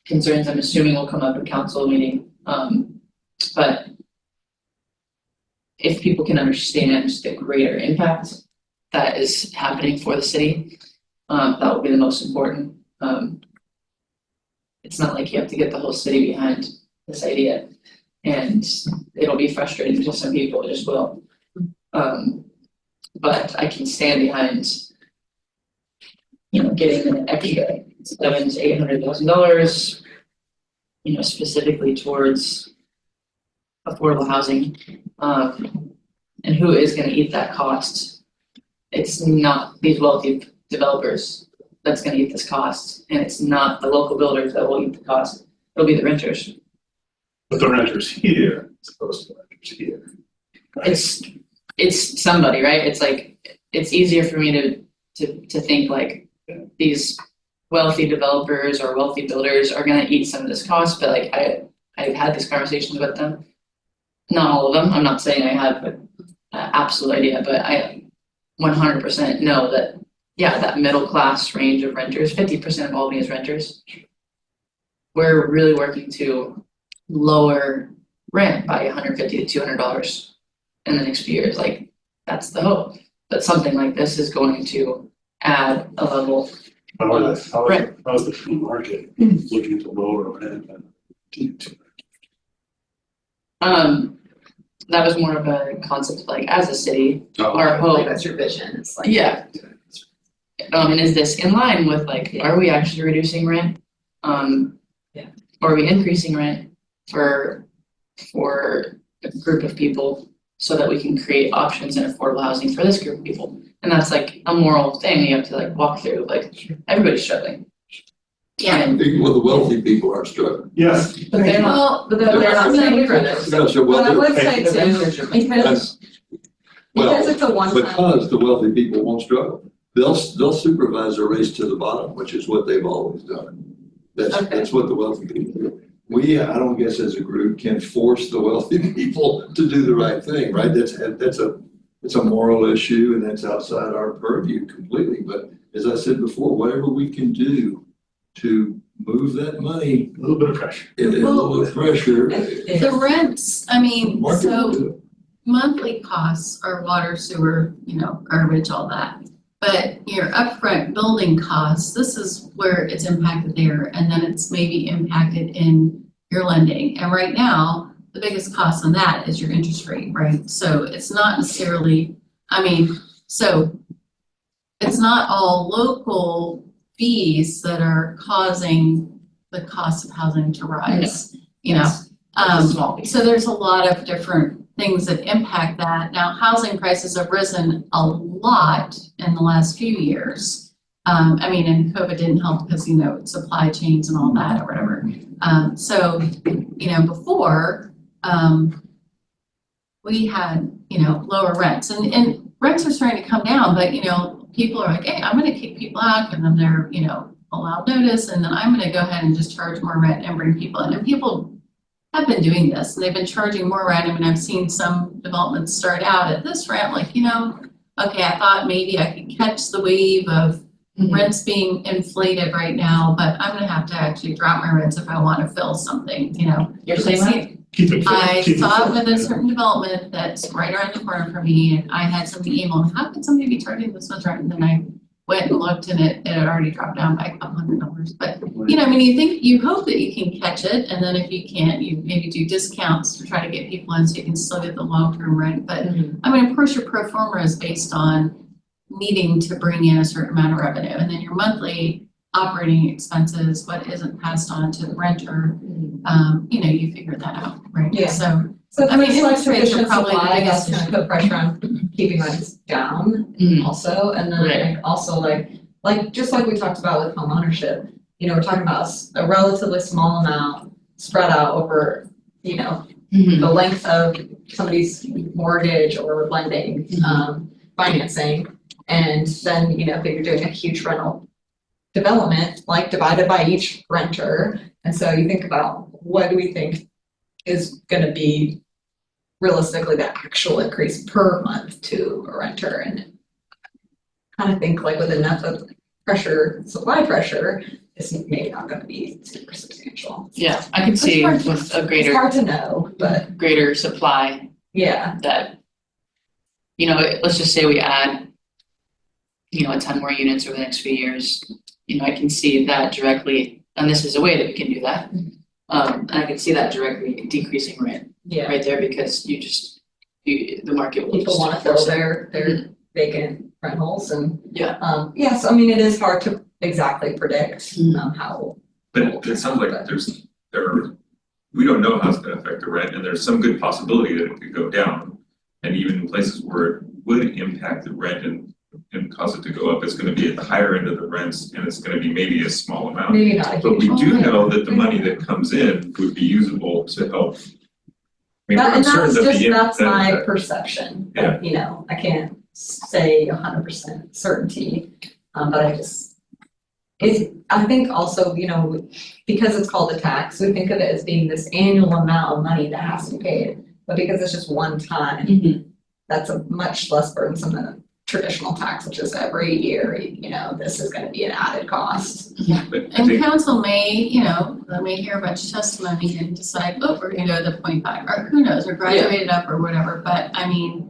concerns I'm assuming will come up at council meeting, but if people can understand the greater impact that is happening for the city, that will be the most important. It's not like you have to get the whole city behind this idea, and it'll be frustrating to some people, it just will. But I can stand behind, getting an extra $700,000 to $800,000, specifically towards affordable housing. And who is going to eat that cost? It's not these wealthy developers that's going to eat this cost, and it's not the local builders that will eat the cost. It'll be the renters. But the renters here, as opposed to the renters here. It's somebody, right? It's like it's easier for me to think like these wealthy developers or wealthy builders are going to eat some of this cost, but like I've had these conversations with them. Not all of them. I'm not saying I have an absolute idea, but I 100% know that, yeah, that middle class range of renters, 50% of Albany is renters. We're really working to lower rent by $150 to $200 in the next few years. Like, that's the hope. But something like this is going to add a level. How's the free market looking to lower rent? That was more of a concept of like, as a city, Oh. our hope. Like that's your vision, it's like. Yeah. And is this in line with like, are we actually reducing rent? Yeah. Or are we increasing rent for a group of people so that we can create options in affordable housing for this group of people? And that's like a moral thing you have to like walk through, like everybody's struggling. Yeah. Well, the wealthy people are struggling. Yes. But they're not, But they're not saying for this. No, so But I well, would say the too, renters are. because it's a one-time. because the wealthy people won't struggle. They'll supervise a race to the bottom, which is what they've always done. That's what the wealthy people do. We, I don't guess as a group, can force the wealthy people to do the right thing, right? It's a moral issue and that's outside our purview completely. But as I said before, whatever we can do to move that money, A little bit of pressure. a little bit of pressure. The rents, I mean, market will so do it. monthly costs are water, sewer, garbage, all that. But your upfront building costs, this is where it's impacted there, and then it's maybe impacted in your lending. And right now, the biggest cost on that is your interest rate, right? So it's not necessarily, so it's not all local fees that are causing the cost of housing to rise, That's a small piece. So there's a lot of different things that impact that. Now, housing prices have risen a lot in the last few years. I mean, and COVID didn't help because, you know, supply chains and all that or whatever. So, you know, before, we had, you know, lower rents and rents are starting to come down, but, you know, people are like, hey, I'm gonna kick people out and then they're, you know, allowed notice and then I'm gonna go ahead and just charge more rent and bring people in. And people have been doing this and they've been charging more rent. I mean, I've seen some developments start out at this rent, like, you know, okay, I thought maybe I could catch the wave of rents being inflated right now, but I'm gonna have to actually drop my rents if I wanna fill something, you know. You're saying that? Keep it. I keep it saw it filled, with a yeah. certain development that's right around the corner from me, and I had somebody email me, how could somebody be charging this much rent? And then I went and looked and it had already dropped down by $200. But, you know, I mean, you hope that you can catch it, and then if you can't, you maybe do discounts to try to get people in so you can still get the long-term rent. But, I mean, of course, your pro forma is based on needing to bring in a certain amount of revenue, and then your monthly operating expenses, what isn't passed on to the renter, you know, you figure that out, right? Yeah. So, So I mean, it's like interest rates are sufficient probably the supply, that's biggest gonna put pressure on keeping rents down also, and then I Right. think also like, just like we talked about with home ownership, you know, we're talking about a relatively small amount spread out over, you know, the length of somebody's mortgage or lending, financing. And then, you know, if you're doing a huge rental development, like divided by each renter. And so you think about what do we think is gonna be realistically the actual increase per month to a renter, and kind of think like with enough of pressure, supply pressure, it's maybe not gonna be super substantial. Yeah, I can see hard- with a It's greater, hard to know, but greater supply yeah, that, you know, let's just say we add, you know, 10 more units over the next few years, you know, I can see that directly, and this is a way that we can do that. And I can see that directly decreasing rent yeah, right there because the market will people just wanna fill force it. their vacant rentals and. Yeah. Yes, I mean, it is hard to exactly predict, how. But it sounds like we don't know how it's gonna affect the rent, and there's some good possibility that it could go down. And even in places where it would impact the rent and cause it to go up, it's gonna be at the higher end of the rents, and it's gonna be maybe a small amount. Maybe not a huge. But we do one. know that the money that comes in would be usable to help. I mean, That, we're and uncertain that's of just, the that's my impact. perception, Yeah. you know, I can't say 100% certainty, but I think also, you know, because it's called a tax, we think of it as being this annual amount of money that has to be paid. But because it's just one time, that's a much less burdensome than a traditional tax, which is every year, you know, this is gonna be an added cost. But I and think, council may, you know, they may hear a bunch of testimony and decide, oh, we're gonna go to the 0.5, or who knows, or graduate it up or whatever, but I mean,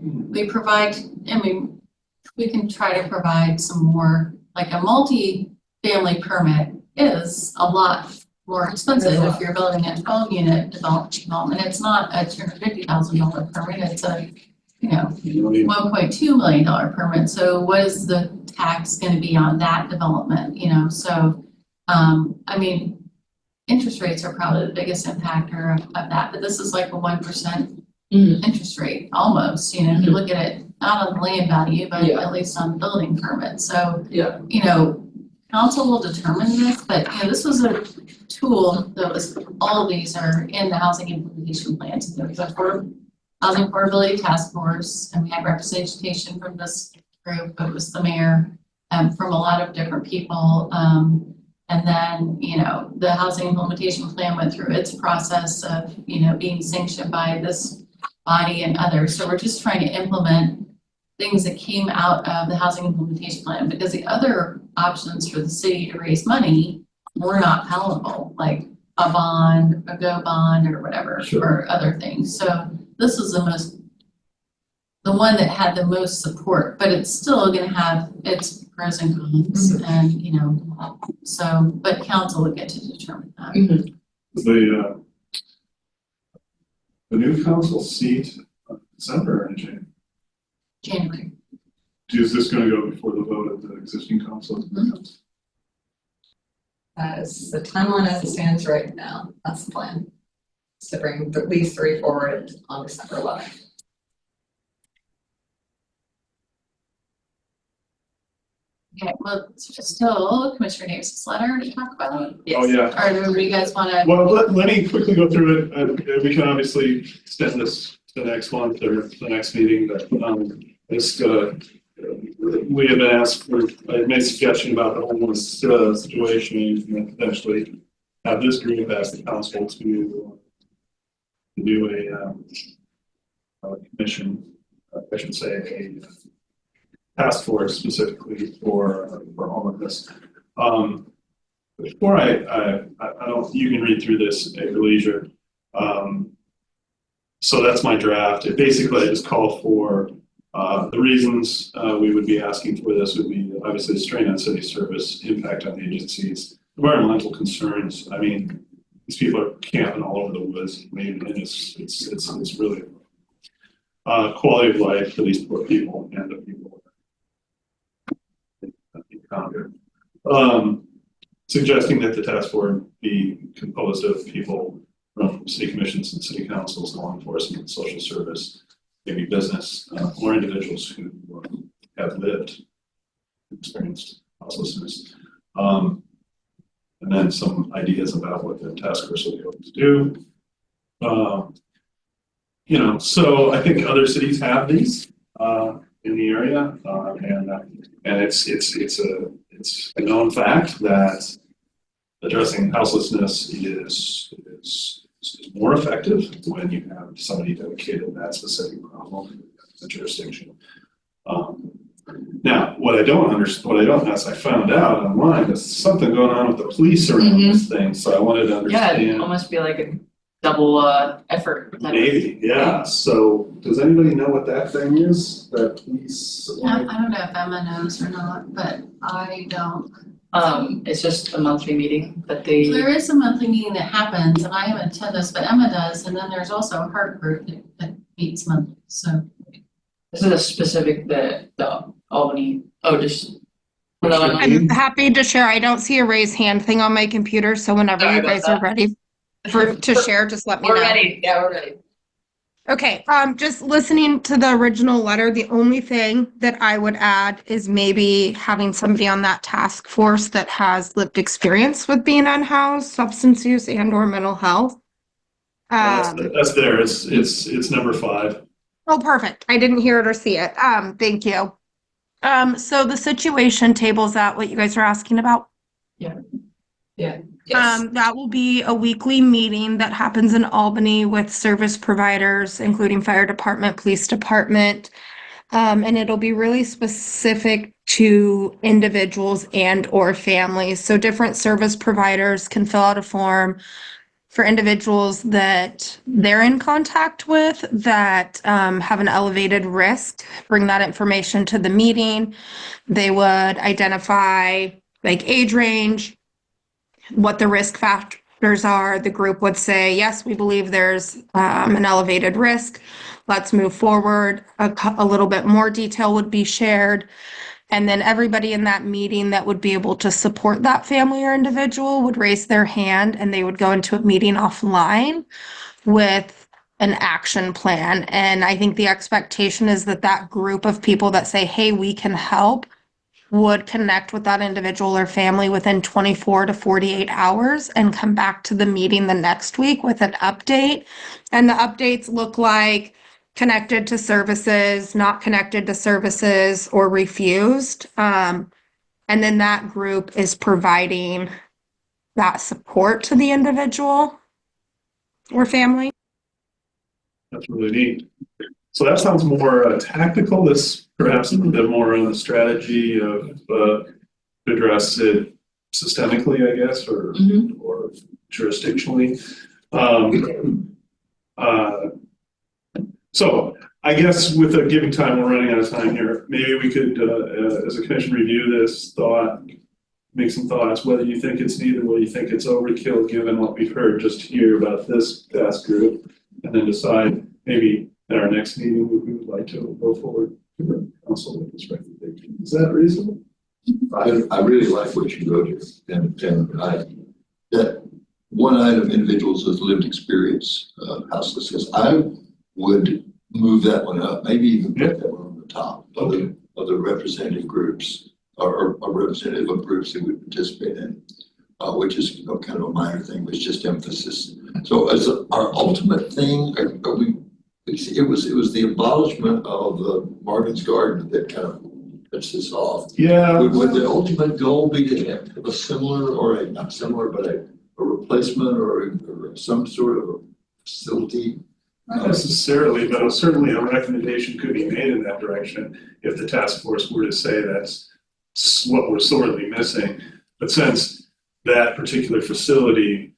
we can try to provide some more, like a multi-family permit is a lot more expensive if you're building a 12-unit development. It's not a $250,000 permit, it's a, you know, $1.2 million permit. So what is the tax gonna be on that development, you know? So, I mean, interest rates are probably the biggest impactor of that, but this is like a 1% interest rate, almost, you know, if you look at it, not on the land value, but at least on building permit. So, you know, council will determine this, but, you know, this was a tool that was, all of these are in the housing implementation plan. So there was a housing affordability task force, and we had representation from this group, it was the mayor, from a lot of different people. And then, you know, the housing implementation plan went through its process of, you know, being sanctioned by this body and others. So we're just trying to implement things that came out of the housing implementation plan, because the other options for the city to raise money were not palatable, like a bond, a go bond, or whatever, or other things. So this was the one that had the most support, but it's still gonna have its pros and cons, and, you know, so, but council would get to determine that. The new council seat, December or in January? January. Is this gonna go before the vote of the existing council? That is the timeline as it stands right now, that's the plan. to bring at least 3 forward on December 11th. Okay, well, still Commissioner Davis's letter to talk about, Oh, yeah. or do you guys wanna? Well, let me quickly go through it. We can obviously extend this to next month or the next meeting, but, we have been asked for, I made a suggestion about the homeless, situation and potentially have this group ask the council to do a commission, I should say, a task force specifically for homelessness. Before I don't, you can read through this at your leisure. So that's my draft. It basically, I just call for the reasons we would be asking for this would be obviously the strain on city service, impact on the agencies, environmental concerns. I mean, these people are camping all over the woods. I mean, and it's really quality of life for these poor people and the people encountered. Suggesting that the task force be composed of people from city commissions and city councils, law enforcement, social service, maybe business, or individuals who have lived, experienced houselessness. And then some ideas about what the task force will be able to do. So I think other cities have these in the area, and it's a known fact that addressing houselessness is more effective when you have somebody dedicated to that specific problem in the jurisdiction. Now, what I don't, as I found out online, there's something going on with the police around this thing, so I wanted to understand. Yeah, it'd almost be like a double effort. Maybe, yeah, so does anybody know what that thing is, that police? I don't know if Emma knows or not, but I don't. It's just a monthly meeting that they. There is a monthly meeting that happens, and I haven't attended this, but Emma does, and then there's also a heart group that meets monthly, so. This is a specific, the Albany, I'm happy to share. I don't see a raise hand thing on my computer, so whenever Sorry you about guys are ready to share, just let me know. We're ready, yeah, we're ready. Okay, just listening to the original letter, the only thing that I would add is maybe having somebody on that task force that has lived experience with being unhoused, substance use and or mental health. That's there, it's number 5. Oh, perfect. I didn't hear it or see it. Thank you. So the situation table, is that what you guys are asking about? Yes. That will be a weekly meeting that happens in Albany with service providers, including fire department, police department. And it'll be really specific to individuals and or families. So different service providers can fill out a form for individuals that they're in contact with that have an elevated risk. Bring that information to the meeting. They would identify like age range, what the risk factors are. The group would say, yes, we believe there's an elevated risk. Let's move forward. A little bit more detail would be shared. And then everybody in that meeting that would be able to support that family or individual would raise their hand and they would go into a meeting offline with an action plan. And I think the expectation is that that group of people that say, hey, we can help, would connect with that individual or family within 24 to 48 hours and come back to the meeting the next week with an update. And the updates look like connected to services, not connected to services, or refused. And then that group is providing that support to the individual or family. That's really neat. So that sounds more tactical. This perhaps a little bit more on the strategy of to address it systemically, I guess, or jurisdictionally. So I guess with a given time, we're running out of time here. Maybe we could, as a commission, review this thought, make some thoughts, whether you think it's needed, whether you think it's overkill, given what we've heard just here about this task group, and then decide maybe at our next meeting, we would like to go forward to the council with this recommendation. Is that reasonable? I really like what you wrote here, and one item, individuals with lived experience, houselessness, I would move that one up, maybe even put that one on the top of the representative groups or representative of groups that would participate in, which is, you know, kind of a minor thing, but it's just emphasis. So as our ultimate thing, it was the abolishment of the Marvin's Garden that kind of puts this off. Yeah. Would the ultimate goal be to have a similar, or not similar, but a replacement or some sort of a facility? Not necessarily, but certainly a recommendation could be made in that direction if the task force were to say that's what we're sorely missing. But since that particular facility,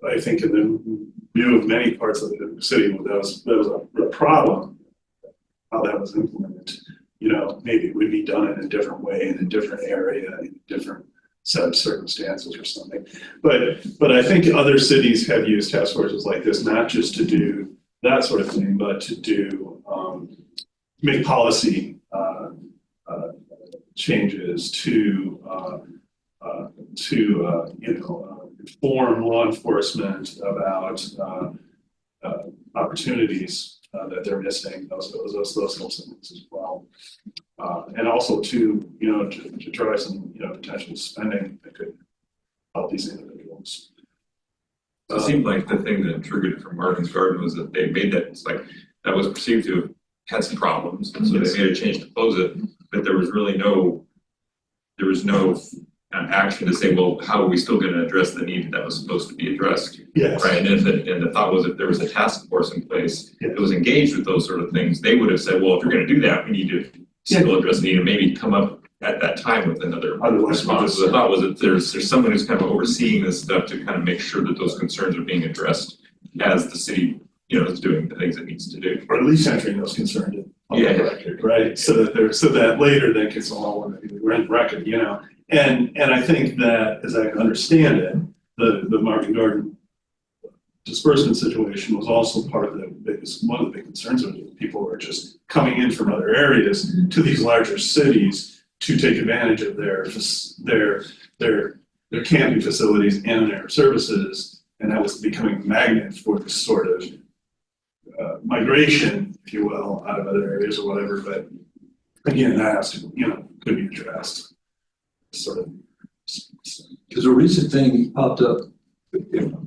I think in the view of many parts of the city, that was a problem, how that was implemented. You know, maybe it would be done in a different way, in a different area, in a different set of circumstances or something. But I think other cities have used task forces like this, not just to do that sort of thing, but to do, make policy changes to inform law enforcement about opportunities that they're missing, those sorts of things as well. And also to, you know, to drive some, you know, potential spending that could help these individuals. It seemed like the thing that triggered it from Marvin's Garden was that they made that, it's like, that was perceived to have had some problems, and so they made a change to close it, but there was no action to say, well, how are we still going to address the need that was supposed to be addressed? Yes. Right, and the thought was if there was a task force in place that was engaged with those sort of things, they would have said, well, if you're going to do that, we need to still address the need and maybe come up at that time with another response. So the thought was that there's someone who's kind of overseeing this stuff to kind of make sure that those concerns are being addressed as the city, you know, is doing the things it needs to do. Or at least entering those concerns on the record, right? So that later that gets all we're in the record, you know. And I think that, as I understand it, the Marvin Garden disbursement situation was also one of the big concerns of people who are just coming in from other areas to these larger cities to take advantage of their camping facilities and their services, and that was becoming a magnet for this sort of migration, if you will, out of other areas or whatever. But again, that has to, you know, could be addressed. Sort of. Because a recent thing popped up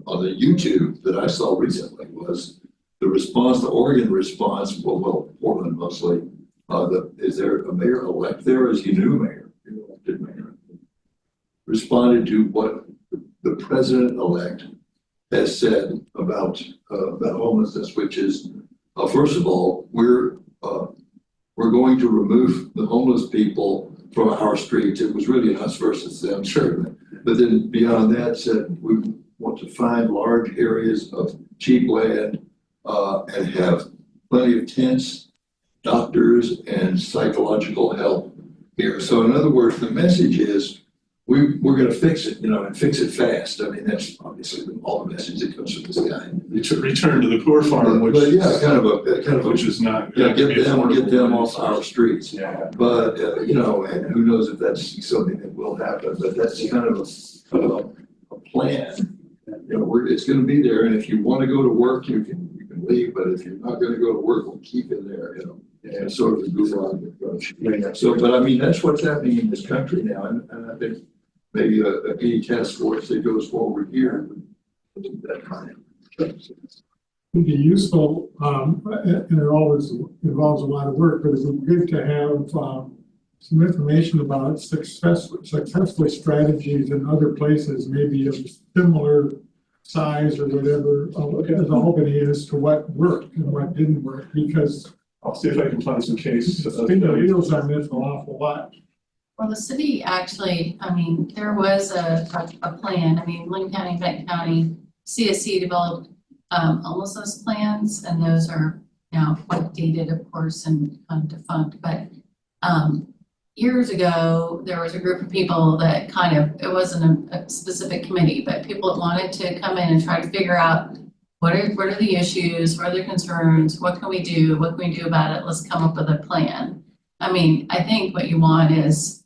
on the YouTube that I saw recently was the response, the Oregon response, well, Portland mostly. Is there a mayor-elect there? Is he new mayor? Elected mayor. Responded to what the president-elect has said about homelessness, which is, first of all, we're going to remove the homeless people from our streets. It was really us versus them, certainly. But then beyond that said, we want to find large areas of cheap land and have plenty of tents, doctors, and psychological help here. So in other words, the message is we're going to fix it, you know, and fix it fast. I mean, that's obviously all the message that comes from this guy. Return to the poor farm, which which is not. Yeah, get them off our streets. Yeah. But you know, and who knows if that's something that will happen? But that's kind of a plan. You know, it's going to be there, and if you want to go to work, you can leave. But if you're not going to go to work, we'll keep it there. You know. Yeah, sort of a good approach. So, but I mean, that's what's happening in this country now, and I think maybe any task force that goes forward here would do that kind of. Would be useful, and it always involves a lot of work, but it would be good to have some information about successful strategies in other places, maybe of similar size or whatever, as Albany is, to what worked and what didn't work, because I'll see if I can find some cases. spin the wheels on this an awful lot. Well, the city actually, I mean, there was a plan. I mean, Lynn County, Benton County, CSC developed homelessness plans, and those are now quite dated, of course, and defunct. But years ago, there was a group of people that it wasn't a specific committee, but people that wanted to come in and try to figure out what are the issues, what are the concerns, what can we do about it? Let's come up with a plan. I mean, I think what you want is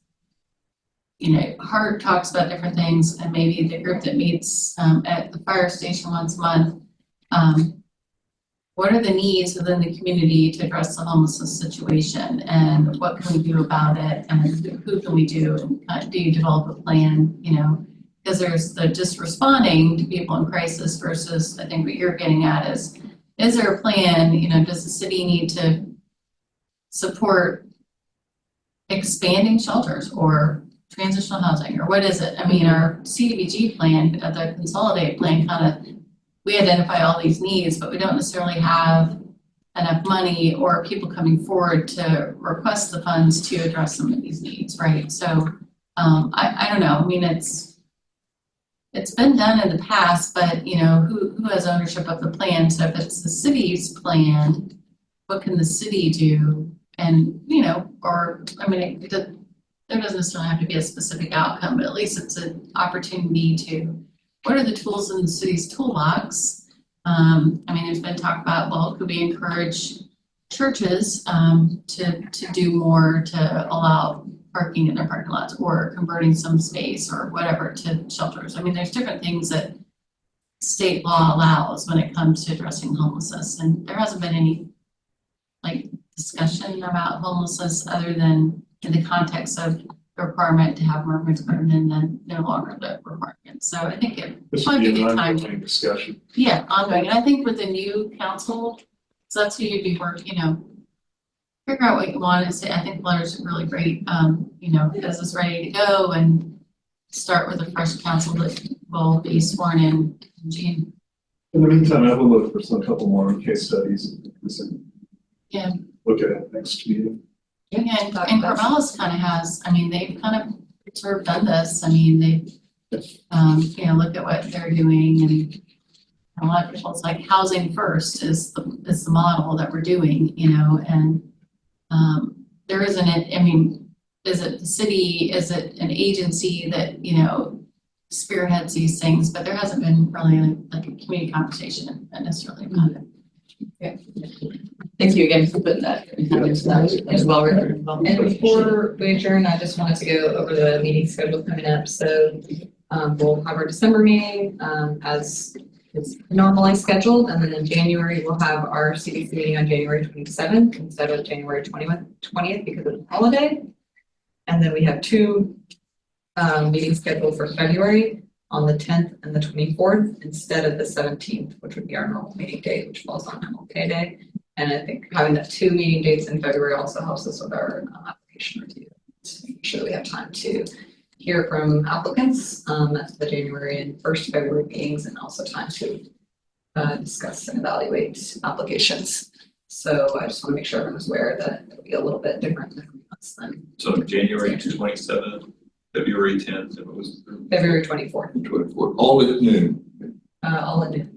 Hart talks about different things, and maybe the group that meets at the fire station once a month. What are the needs within the community to address the homelessness situation, and what can we do about it, and who can we do, and do you develop a plan, because there's the just responding to people in crisis versus, I think what you're getting at is there a plan, does the city need to support expanding shelters or transitional housing, or what is it? I mean, our CDBG plan, the consolidated plan we identify all these needs, but we don't necessarily have enough money or people coming forward to request the funds to address some of these needs, right? So I don't know. I mean, it's been done in the past, but who has ownership of the plan? So if it's the city's plan, what can the city do? And there doesn't necessarily have to be a specific outcome, but at least it's an opportunity to. What are the tools in the city's toolbox? There's been talk about, well, could we encourage churches to do more to allow parking in their parking lots, or converting some space or whatever to shelters? There's different things that state law allows when it comes to addressing homelessness, and there hasn't been any discussion about homelessness other than in the context of the requirement to have mermaids garden and then no longer the requirement. So I think This might would be be a an good time. ongoing discussion. Yeah, ongoing. And I think with the new council, so that's who you'd be working, figure out what you want to say. I think Blair's really great, is this ready to go, and start with a fresh council that will be sworn in June. In the meantime, I will look for some couple more case studies. Yeah. Look at it next meeting. Yeah, and Corvallis kind of has, they've kind of sort of done this. They look at what they're doing, and a lot of people, it's like housing first is the model that we're doing, and there isn't is it the city, is it an agency that, spearheads these things, but there hasn't been really like a community conversation necessarily about it. Thank you again for putting that. As well written. And before we adjourn, I just wanted to go over the meeting schedule coming up. So we'll have our December meeting as is normally scheduled, and then in January we'll have our CDC meeting on January 27th instead of January 20th because of the holiday. And then we have two meetings scheduled for February on the 10th and the 24th instead of the 17th, which would be our normal meeting date, which falls on MLK Day. And I think having the two meeting dates in February also helps us with our application review. To make sure that we have time to hear from applicants at the January and 1st February meetings, and also time to discuss and evaluate applications. So I just want to make sure everyone's aware that it'll be a little bit different than months then. So January 27th, February 10th, and what was the February 24th, 24, all at noon. all in it.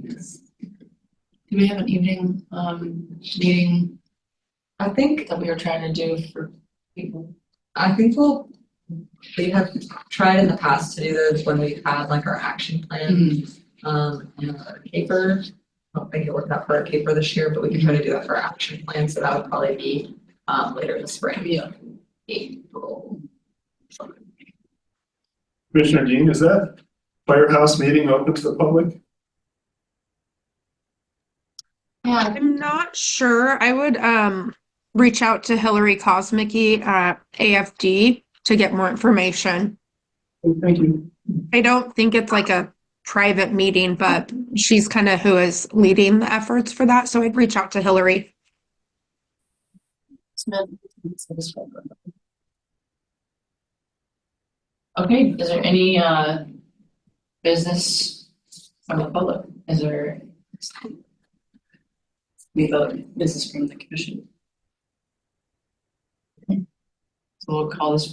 Do we have an evening meeting I think that we were trying to do for people? we have tried in the past to do those when we've had like our action plan, and our caper. I don't think it worked out for our caper this year, but we can try to do that for our action plan. So that would probably be later in the spring. Yeah. April. Commissioner Dean, is that firehouse meeting open to the public? Yeah, I'm not sure. I would reach out to Hillary Kosmicki at AFD to get more information. Thank you. I don't think it's like a private meeting, but she's kind of who is leading the efforts for that. So I'd reach out to Hillary. Okay, is there any business from the public? Is there business from the commission? Okay. So we'll call this